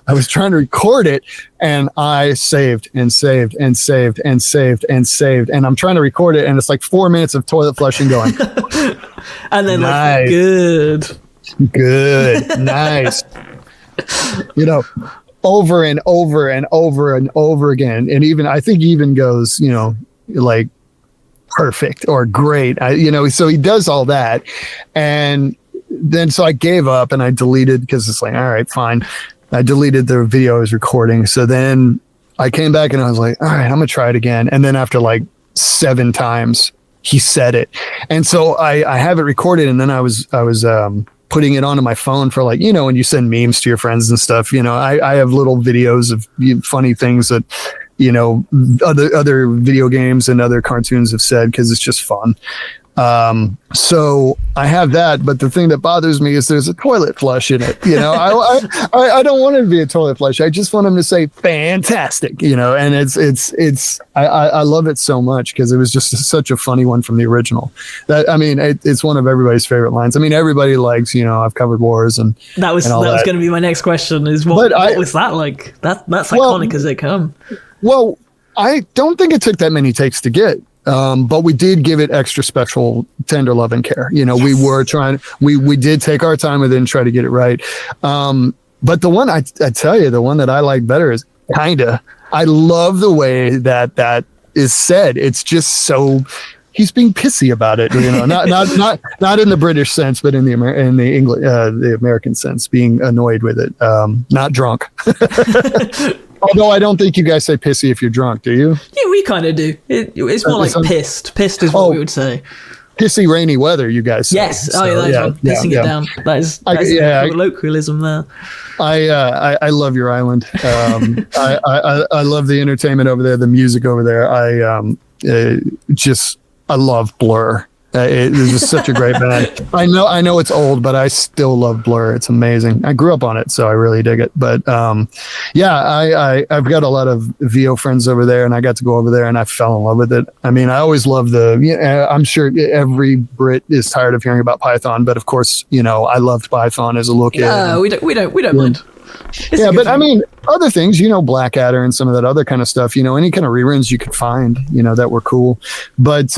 I was trying to record it and I saved and saved and saved and saved and saved. And I'm trying to record it and it's like 4 minutes of toilet flushing going.
And then
nice. Good, nice. Over and over and over and over again. And even, I think even goes, like perfect or great, so he does all that. And then, so I gave up and I deleted because it's like, all right, fine. I deleted the video I was recording. So then I came back and I was like, all right, I'm going to try it again. And then after like 7 times, he said it. And so I have it recorded. And then I was putting it onto my phone for like, when you send memes to your friends and stuff, I have little videos of funny things that, other video games and other cartoons have said, because it's just fun. So I have that, but the thing that bothers me is there's a toilet flush in it. I don't want it to be a toilet flush. I just want him to say fantastic, and I love it so much because it was just such a funny one from the original. It's one of everybody's favorite lines. Everybody likes, I've covered wars and
that was going to be my next question is what was that like? That's iconic as they come.
Well, I don't think it took that many takes to get. But we did give it extra special, tender love and care. Yes. We were trying, we did take our time with it and try to get it right. But the one I tell you, the one that I like better is kinda. I love the way that is said. It's just so, he's being pissy about it, not in the British sense, but in the American sense, being annoyed with it, not drunk. Although I don't think you guys say pissy if you're drunk, do you?
Yeah, we kind of do. It's more like pissed. Pissed is what we would say.
Pissy rainy weather, you guys say.
Yes. So, pissing it down. That is colloquialism there.
I love your island. I love the entertainment over there, the music over there. I love Blur. It is just such a great band. I know it's old, but I still love Blur. It's amazing. I grew up on it, so I really dig it. But I've got a lot of VO friends over there, and I got to go over there, and I fell in love with it. I always love I'm sure every Brit is tired of hearing about Python, but of course, I loved Python as a little kid.
We don't mind.
Yeah, but other things, Blackadder and some of that other kind of stuff, any kind of reruns you could find, that were cool. But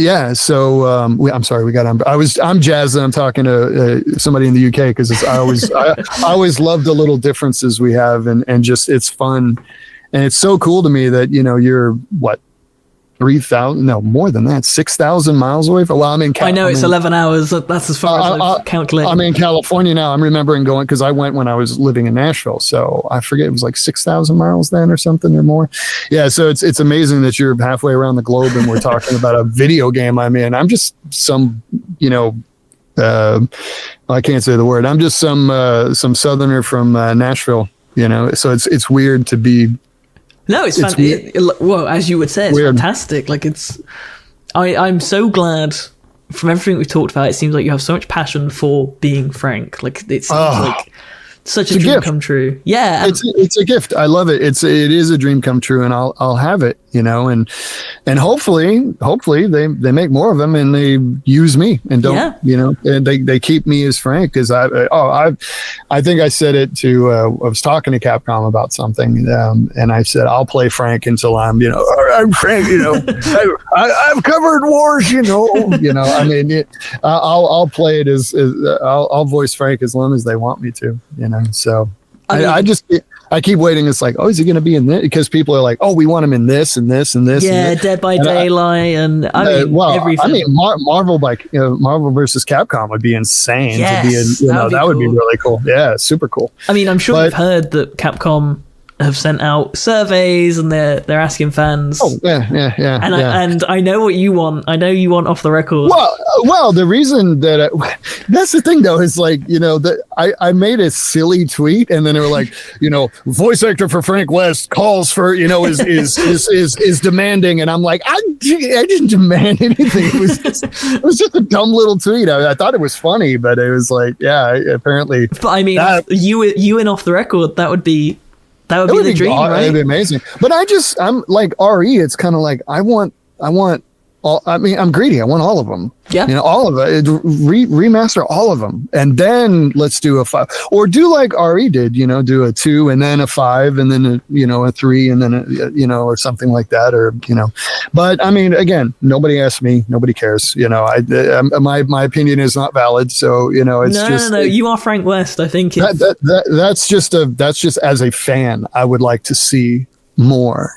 yeah, so I'm sorry, we got on. I'm Jas, and I'm talking to somebody in the UK because I always love the little differences we have, and just it's fun, and it's so cool to me that you're what 3,000, no more than that, 6,000 miles away from. Well,
I know it's 11 hours. That's as far as I've calculated.
I'm in California now. I'm remembering going because I went when I was living in Nashville, so I forget it was like 6,000 miles then or something or more. Yeah, so it's amazing that you're halfway around the globe and we're talking about a video game. I'm just some I can't say the word. I'm just some southerner from Nashville. So it's weird to be.
No, it's fantastic. Well, as you would say, it's weird. Fantastic. Like I'm so glad from everything we've talked about. It seems like you have so much passion for being Frank. Like it seems like such a dream come true. Yeah,
it's a gift. I love it. It is a dream come true, and I'll have it. And hopefully they make more of them and they use me and don't and they keep me as Frank because I think I said it to I was talking to Capcom about something and I said I'll play Frank until I'm I'm Frank I've covered wars I'll play it as I'll voice Frank as long as they want me to so I I keep waiting. It's like, oh, is he going to be in this? Because people are like, oh, we want him in this and this and this.
Yeah,
and this.
Dead by Daylight, and
Marvel Marvel versus Capcom would be insane to be in. That would be really cool. Yeah, super cool.
I mean, I'm sure you've heard that Capcom have sent out surveys and they're asking fans.
Oh yeah.
And I know what you want. I know you want off the record.
Well, the reason that that's the thing though is like, that I made a silly tweet and then they were like, voice actor for Frank West calls for, is demanding, and I'm like, I didn't demand anything. It was just a dumb little tweet. I thought it was funny, but it was like, yeah, apparently.
But I mean, you and off the record, that would be the dream, right?
It'd be amazing. But I'm like RE. It's kind of like I want all. I mean, I'm greedy. I want all of them.
Yeah,
all of it. Remaster all of them, and then let's do a 5, or do like RE did. Do a 2 and then a 5 and then a 3 and then or something like that, or But I mean, again, nobody asked me. Nobody cares. My opinion is not valid. So it's
no. You are Frank West. I think
that's just as a fan, I would like to see more,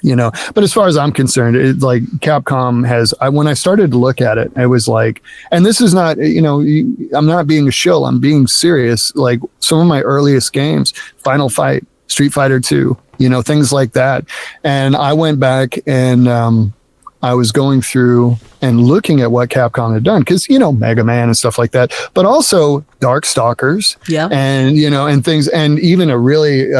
but as far as I'm concerned, it's like Capcom has, when I started to look at it, it was like, and this is not, I'm not being a shill, I'm being serious. Like some of my earliest games, Final Fight, Street Fighter 2, things like that. And I went back and, I was going through and looking at what Capcom had done, because Mega Man and stuff like that, but also Darkstalkers, and and things, and even a really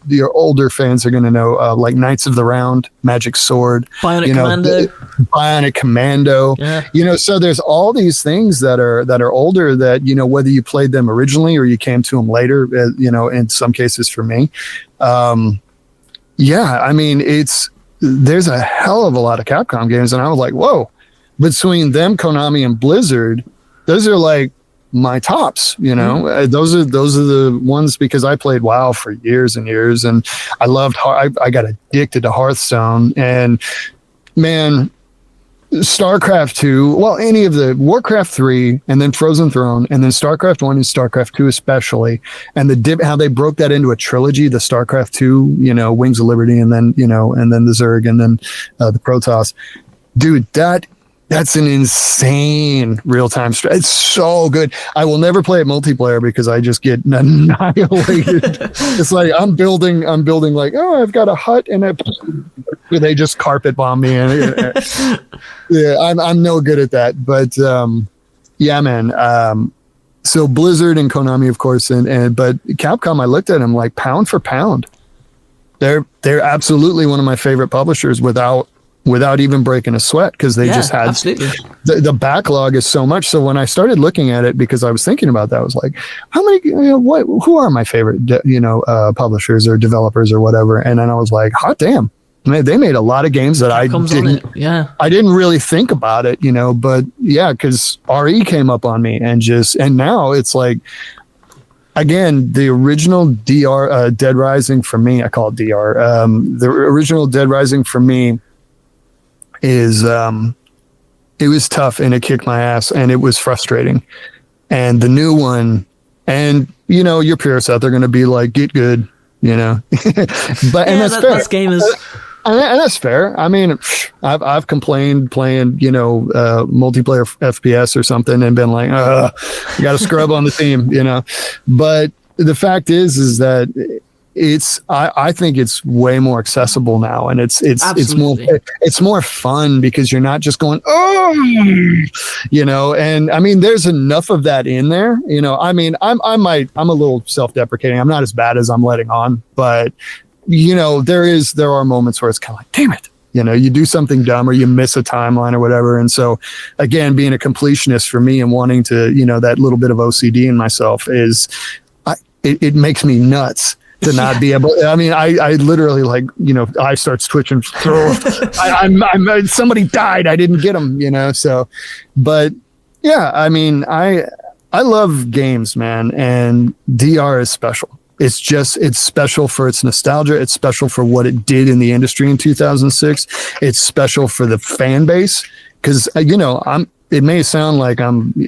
your older fans are going to know like Knights of the Round, Magic Sword,
Bionic Commando,
so there's all these things that are older that whether you played them originally or you came to them later, in some cases for me, I mean there's a hell of a lot of Capcom games, and I was like, whoa, between them, Konami and Blizzard, those are like my tops, those are the ones, because I played WoW for years and years, and I loved, I got addicted to Hearthstone, and man, StarCraft 2, any of the Warcraft 3, and then Frozen Throne, and then StarCraft 1 and StarCraft 2 especially, and how they broke that into a trilogy, the StarCraft 2, Wings of Liberty, and then, and then the Zerg, and then the Protoss. Dude, that's an insane real-time strategy. It's so good. I will never play it multiplayer because I just get annihilated. It's like I'm building like, oh, I've got a hut and they just carpet bomb me. And I'm no good at that. But man. So Blizzard and Konami, of course, but Capcom, I looked at them like pound for pound. They're absolutely one of my favorite publishers without even breaking a sweat, because they just had the backlog is so much. So when I started looking at it, because I was thinking about that, I was like, how many, who are my favorite, publishers or developers or whatever? And then I was like, hot damn, they made a lot of games that I didn't really think about it, but yeah, because RE came up on me and now it's like, again, the original Dead Rising for me, I call it DR. The original Dead Rising for me is it was tough and it kicked my ass and it was frustrating. And the new one, and your purists out there going to be like, get good, but and that's fair.
This game is,
and that's fair. I mean, I've complained playing multiplayer FPS or something and been like, you got to scrub on the team, but the fact is that I think it's way more accessible now, and it's more fun, because you're not just going, and I mean, there's enough of that in there, I mean, I'm a little self-deprecating. I'm not as bad as I'm letting on, but there are moments where it's kind of like, damn it, you do something dumb or you miss a timeline or whatever. And so again, being a completionist for me and wanting to, that little bit of OCD in myself it makes me nuts to not be able. I mean, I literally eye starts twitching. I'm somebody died. I didn't get them, so, but yeah, I mean, I love games, man. And DR is special. It's special for its nostalgia. It's special for what it did in the industry in 2006. It's special for the fan base. Cause it may sound like I'm,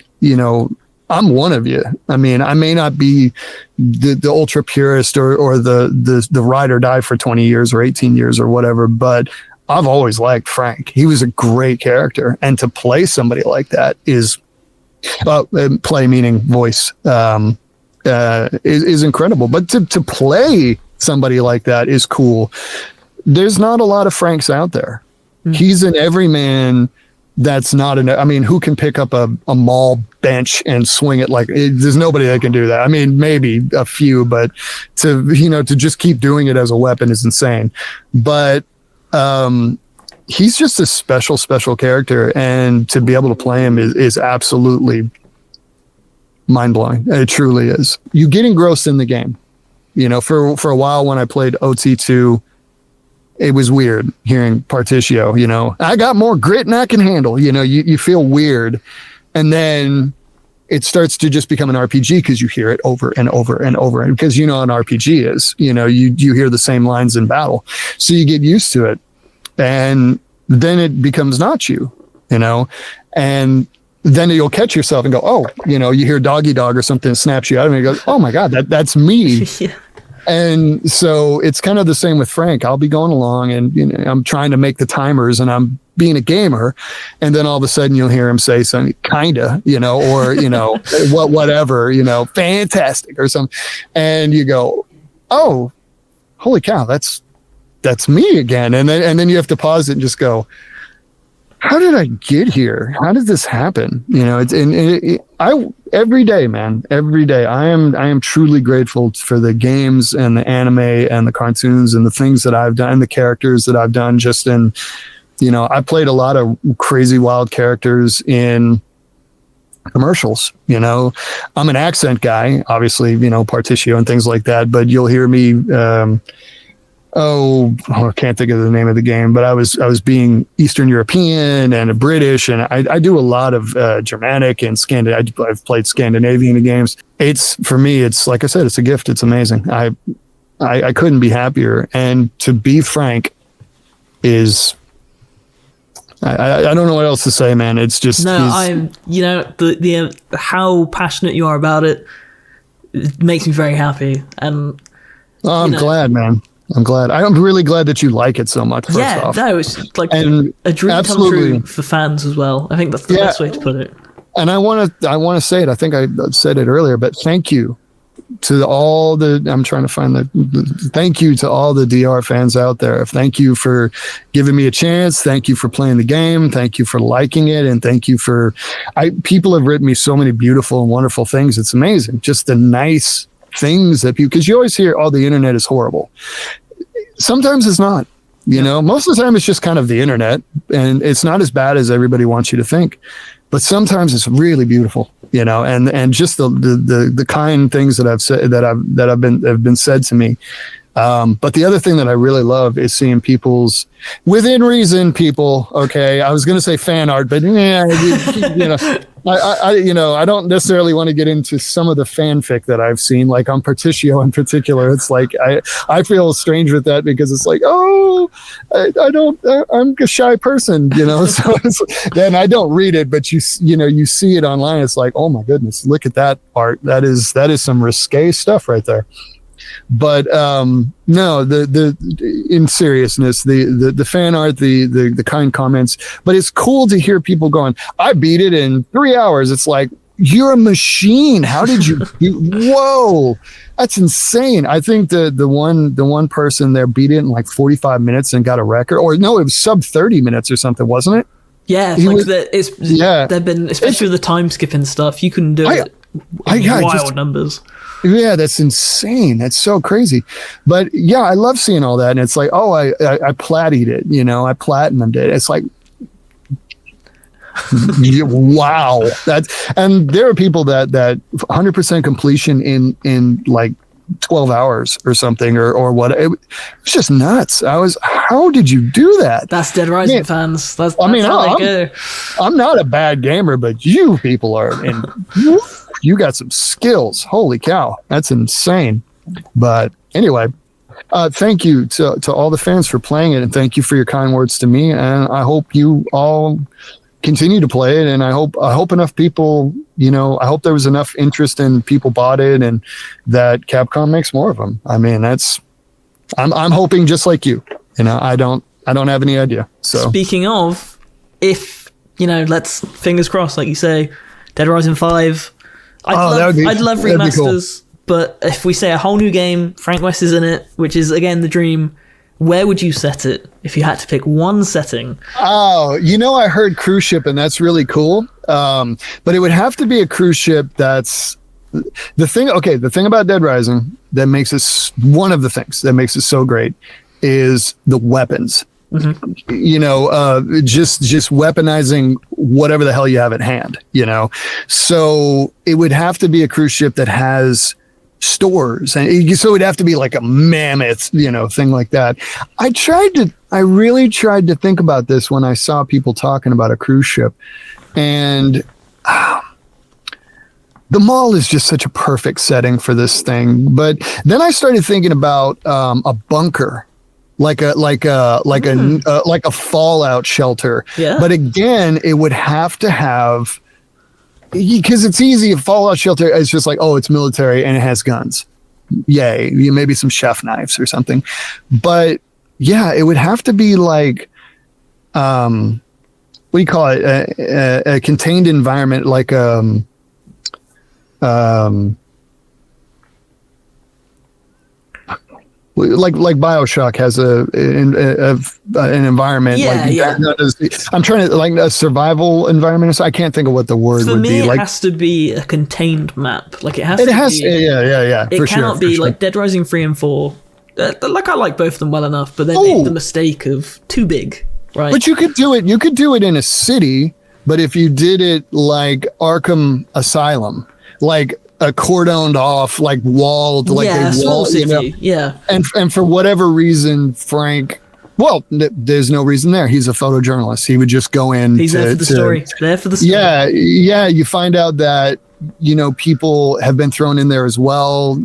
I'm one of you. I mean, I may not be the ultra purist or the ride or die for 20 years or 18 years or whatever, but I've always liked Frank. He was a great character, and to play somebody like that is play meaning voice is incredible. But to play somebody like that is cool. There's not a lot of Franks out there. He's an everyman. That's not I mean, who can pick up a mall bench and swing it there's nobody that can do that. I mean, maybe a few, but to just keep doing it as a weapon is insane. But he's just a special character, and to be able to play him is absolutely mind blowing. It truly is. You get engrossed in the game. For a while when I played OT2, it was weird hearing Particio, I got more grit than I can handle. You feel weird. And then it starts to just become an RPG because you hear it over and over and over. And because an RPG is, you hear the same lines in battle. So you get used to it. And then it becomes not you, and then you'll catch yourself and go, oh, you hear doggy dog or something snaps you out of it. And you go, oh my God, that's me.
Yeah.
And so it's kind of the same with Frank. I'll be going along and I'm trying to make the timers and I'm being a gamer. And then all of a sudden you'll hear him say something kinda, or, whatever, fantastic or something. And you go, oh, holy cow, that's me again. And then you have to pause it and just go, how did I get here? How did this happen? Every day, man, every day, I am truly grateful for the games and the anime and the cartoons and the things that I've done, the characters that I've done just in, I played a lot of crazy wild characters in commercials. I'm an accent guy, obviously, Particio and things like that, but you'll hear me, I can't think of the name of the game, but I was being Eastern European and a British, and I do a lot of Germanic and I've played Scandinavian games. For me, it's like I said, it's a gift. It's amazing. I couldn't be happier. And to be Frank is, I don't know what else to say, man. It's just
the how passionate you are about it makes me very happy, and
I'm glad, man. I'm glad. I'm really glad that you like it so much.
It's like a dream come true for fans as well. I think that's the best way to put it. And
I want to say it. I think I said it earlier, but thank you to all the. I'm trying to find thank you to all the DR fans out there. Thank you for giving me a chance. Thank you for playing the game. Thank you for liking it, and thank you for. People have written me so many beautiful and wonderful things. It's amazing. Just the nice things that because you always hear, oh, the internet is horrible. Sometimes it's not, most of the time it's just kind of the internet, and it's not as bad as everybody wants you to think, but sometimes it's really beautiful, and just the kind things that I've said have been said to me. But the other thing that I really love is seeing people's within reason people. Okay. I was going to say fan art, but I don't necessarily want to get into some of the fanfic that I've seen, like on Particio in particular. It's like, I feel strange with that because it's like, I'm a shy person, so then I don't read it, but you see it online. It's like, oh my goodness, look at that art. That is some risque stuff right there. But no, in seriousness, the fan art, the kind comments, but it's cool to hear people going, I beat it in 3 hours. It's like, you're a machine. How did you whoa, that's insane. I think the one person there beat it in like 45 minutes and got a record, or no, it was sub 30 minutes or something, wasn't it?
Yeah, they've been, especially with the time skipping stuff, you can do wild numbers.
Yeah, that's insane. That's so crazy. But yeah, I love seeing all that. And it's like, oh, I plattied it, I platinumed it. It's like, wow. And there are people that 100% completion in like 12 hours or something or what. It's just nuts. How did you do that?
That's Dead Rising fans. That's how they go.
I'm not a bad gamer, but you people are, and you got some skills. Holy cow. That's insane. But anyway, thank you to all the fans for playing it, and thank you for your kind words to me. And I hope you all continue to play it, and I hope enough people, I hope there was enough interest and people bought it, and that Capcom makes more of them. I mean, I'm hoping just like you. I don't have any idea. So
speaking of, if let's fingers crossed, like you say, Dead Rising 5. I'd love remasters, cool. But if we say a whole new game, Frank West is in it, which is again the dream. Where would you set it if you had to pick one setting?
Oh, I heard cruise ship, and that's really cool. But it would have to be a cruise ship that's the thing. Okay, the thing about Dead Rising that makes it one of the things that makes it so great is the weapons. Mm-hmm. Just weaponizing whatever the hell you have at hand. So it would have to be a cruise ship that has stores, and so it'd have to be like a mammoth thing like that. I really tried to think about this when I saw people talking about a cruise ship, and the mall is just such a perfect setting for this thing. But then I started thinking about a bunker, like a fallout shelter.
Yeah.
But again, it would have to have, because it's easy. A fallout shelter is just like, oh, it's military and it has guns. Yay. Maybe some chef knives or something. But yeah, it would have to be like, what do you call it? A contained environment, like, like BioShock has an environment.
Yeah.
I'm trying to, like, a survival environment. So I can't think of what the word would be.
For me, it has to be a contained map. Like it has. Yeah.
It
cannot be like Dead Rising 3 and 4. Like I like both of them well enough, but they made the mistake of too big, right?
But you could do it. You could do it in a city. But if you did it like Arkham Asylum, like a cordoned off, like walled, like a
small city. Yeah.
And for whatever reason, Frank, well, there's no reason there. He's a photojournalist. He would just go in.
He's there for the story. There for the story.
Yeah. You find out that, people have been thrown in there as well,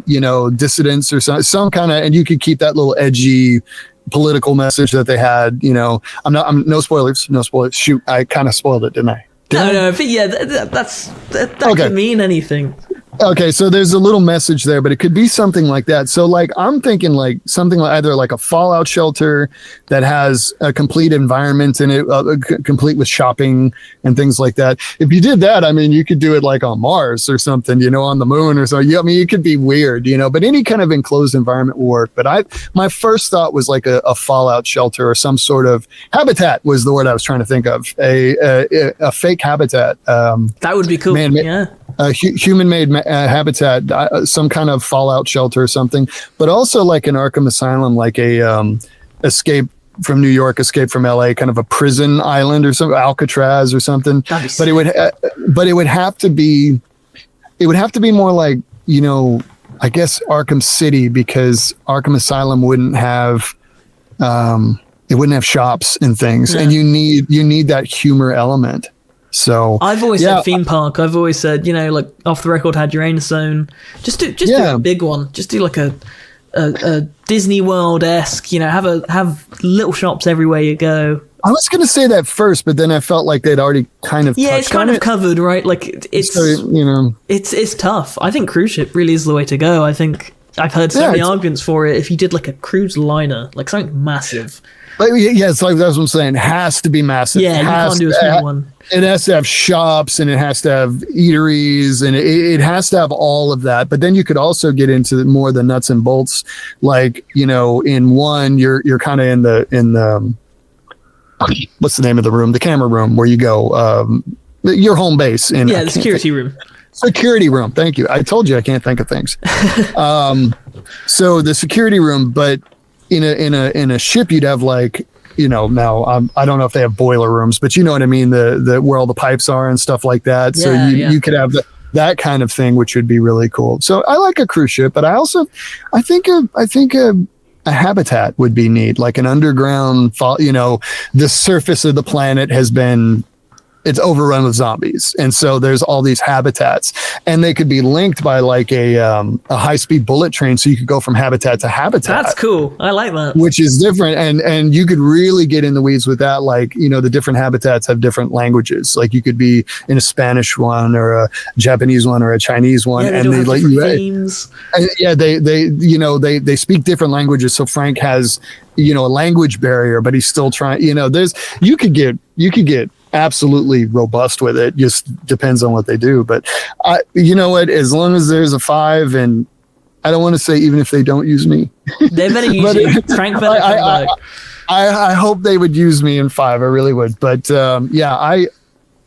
dissidents or some kind of, and you could keep that little edgy political message that they had, I'm no spoilers. Shoot. I kind of spoiled it, didn't I?
No, but yeah, that
okay.
Could mean anything.
Okay, so there's a little message there, but it could be something like that. So, like, I'm thinking like something like either like a fallout shelter that has a complete environment in it, complete with shopping and things like that. If you did that, I mean, you could do it like on Mars or something, on the moon or so. I mean, it could be weird, but any kind of enclosed environment will work. But my first thought was like a fallout shelter or some sort of habitat was the word I was trying to think of. A fake habitat.
That would be cool. Yeah.
Human-made habitat, some kind of fallout shelter or something, but also like an Arkham Asylum, like a escape from New York, escape from LA, kind of a prison island or some Alcatraz or something. But it would have to be more like, I guess Arkham City, because Arkham Asylum wouldn't have shops and things, and you need that humor element. So
I've always said theme park. I've always said, like Off the Record had Uranus Zone. Just do a big one. Just do like a Disney World-esque. Have little shops everywhere you go.
I was going to say that first, but then I felt like they'd already kind of
it's kind of covered, right? Like it's it's tough. I think cruise ship really is the way to go. I think I've heard so many arguments for it. If you did like a cruise liner, like something massive.
It's like that's what I'm saying. It has to be massive.
Yeah, you can't do a small one.
It has to have shops, and it has to have eateries, and it has to have all of that. But then you could also get into more the nuts and bolts. Like, in one, you're kind of in the what's the name of the room? The camera room where you go. Your home base.
The security room.
Security room. Thank you. I told you I can't think of things. So the security room, but in a ship, you'd have like, now I don't know if they have boiler rooms, but you know what I mean, the where all the pipes are and stuff like that. So you could have that kind of thing, which would be really cool. So I like a cruise ship, but I think a habitat would be neat, like an underground. The surface of the planet has been it's overrun with zombies. And so there's all these habitats, and they could be linked by like a high-speed bullet train. So you could go from habitat to habitat.
That's cool. I like that.
Which is different. And you could really get in the weeds with that. Like, you know, the different habitats have different languages. Like you could be in a Spanish one or a Japanese one or a Chinese one.
Yeah,
and
they let you themes.
Yeah, they speak different languages. So Frank has, you know, a language barrier, but he's still trying, you know, you could get absolutely robust with it. Just depends on what they do. But you know what, as long as there's a 5, and I don't want to say even if they don't use me,
they better use you. Frank better come back.
I hope they would use me in 5. I really would. But yeah,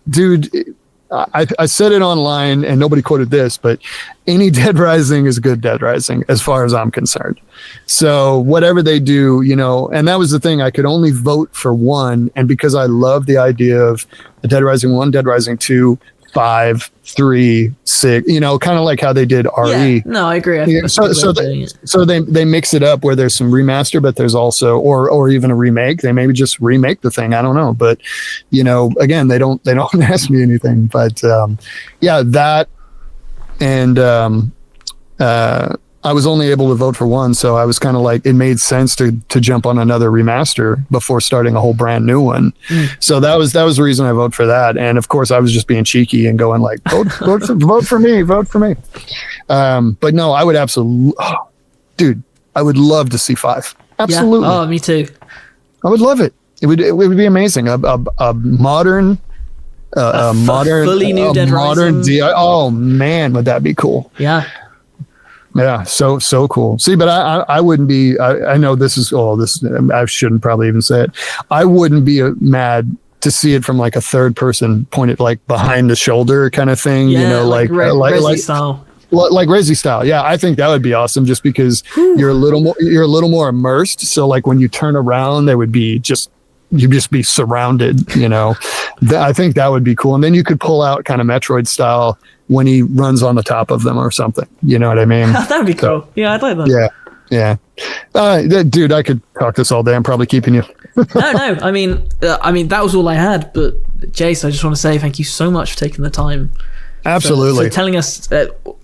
dude, I said it online and nobody quoted this, but any Dead Rising is good Dead Rising as far as I'm concerned. So whatever they do, you know, and that was the thing, I could only vote for one. And because I love the idea of the Dead Rising 1, Dead Rising 2, 5, 3, 6, you know, kind of like how they did RE.
Yeah, no, I agree.
So they mix it up where there's some remaster, but there's also, or even a remake. They maybe just remake the thing. I don't know. But, you know, again, they don't ask me anything. But yeah, that, and I was only able to vote for one, so I was kind of like, it made sense to jump on another remaster before starting a whole brand new one. So that was the reason I voted for that. And of course, I was just being cheeky and going like, vote for me. But no, I would absolutely, dude, I would love to see 5. Absolutely.
Yeah. Oh, me too.
I would love it. It would be amazing. A modern,
fully new Dead Rising.
Oh man, would that be cool?
Yeah.
Yeah, so cool. See, but I wouldn't be. I know this is. I shouldn't probably even say it. I wouldn't be mad to see it from like a third person pointed like behind the shoulder kind of thing.
Yeah,
you know, like
Resi style.
Like Resi style. Yeah, I think that would be awesome. Just because you're a little more immersed. So like when you turn around, there would be you'd just be surrounded. You know, I think that would be cool. And then you could pull out kind of Metroid style when he runs on the top of them or something. You know what I mean?
That would be cool. Yeah, I'd like that.
Yeah. Dude, I could talk this all day. I'm probably keeping you.
No. I mean, that was all I had. But Jace, I just want to say thank you so much for taking the time.
Absolutely.
For telling us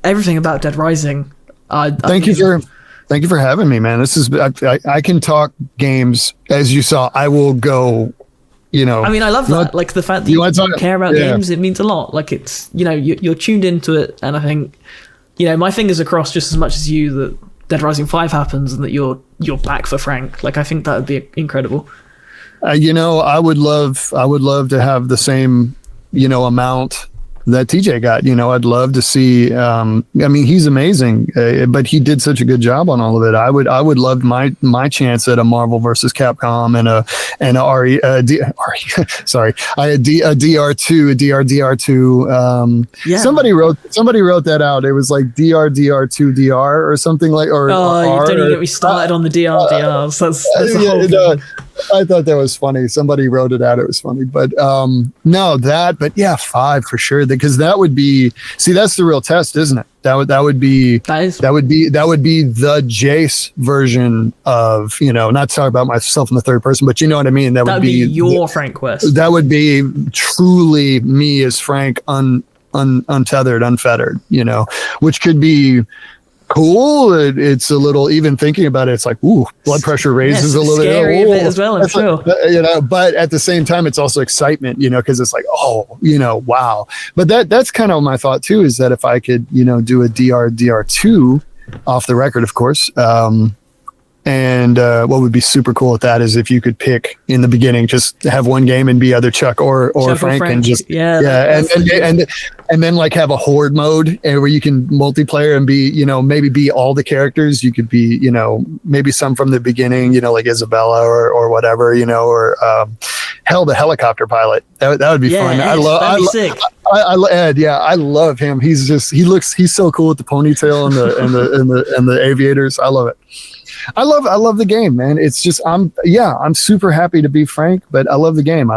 everything about Dead Rising.
Thank you for having me, man. This is I can talk games, as you saw. I will go. You know, I
mean, I love that. Like the fact that you care about games, it means a lot. Like it's, you know, you're tuned into it, and I think, you know, my fingers are crossed just as much as you that Dead Rising 5 happens and that you're back for Frank. Like I think that would be incredible.
You know, I would love to have the same, you know, amount that TJ got. You know, I'd love to see. I mean, he's amazing, but he did such a good job on all of it. I would love my chance at a Marvel versus Capcom and a sorry, I had a DRDR2.
Yeah.
Somebody wrote that out. It was like DRDR2DR or something like. Or
you don't even get me started on the DRDRs. That's the whole thing.
No, I thought that was funny. Somebody wrote it out. It was funny, but but yeah, 5 for sure. Because that would be, that's the real test, isn't it? That would be the Jace version of, you know, not talking about myself in the third person, but you know what I mean. That would be
your Frank West.
That would be truly me as Frank, untethered, unfettered. You know, which could be cool. It's a little, even thinking about it, it's like, ooh, blood pressure raises a little
scary bit as well, I'm sure.
You know, but at the same time, it's also excitement, you know, because it's like, oh, you know, wow. But that's kind of my thought too, is that if I could, you know, do a DR2 off the record, of course, and what would be super cool with that is if you could pick in the beginning, just have one game and be either Chuck or Frank, and just and then like have a horde mode and where you can multiplayer and be, you know, maybe be all the characters. You could be, you know, maybe some from the beginning, you know, like Isabella or whatever, you know, or hell, the helicopter pilot. That would be fun.
I
love him. He's so cool with the ponytail and the aviators. I love it. I love the game, man. It's just I'm super happy to be Frank, but I love the game.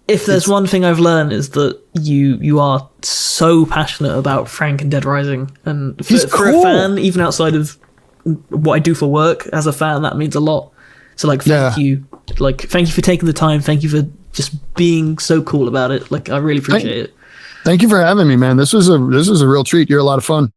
If there's one thing I've learned is that you are so passionate about Frank and Dead Rising, and for a fan, even outside of what I do for work, as a fan, that means a lot. So like, thank you for taking the time. Thank you for just being so cool about it. Like, I really appreciate it.
Thank you for having me, man. This was a real treat. You're a lot of fun.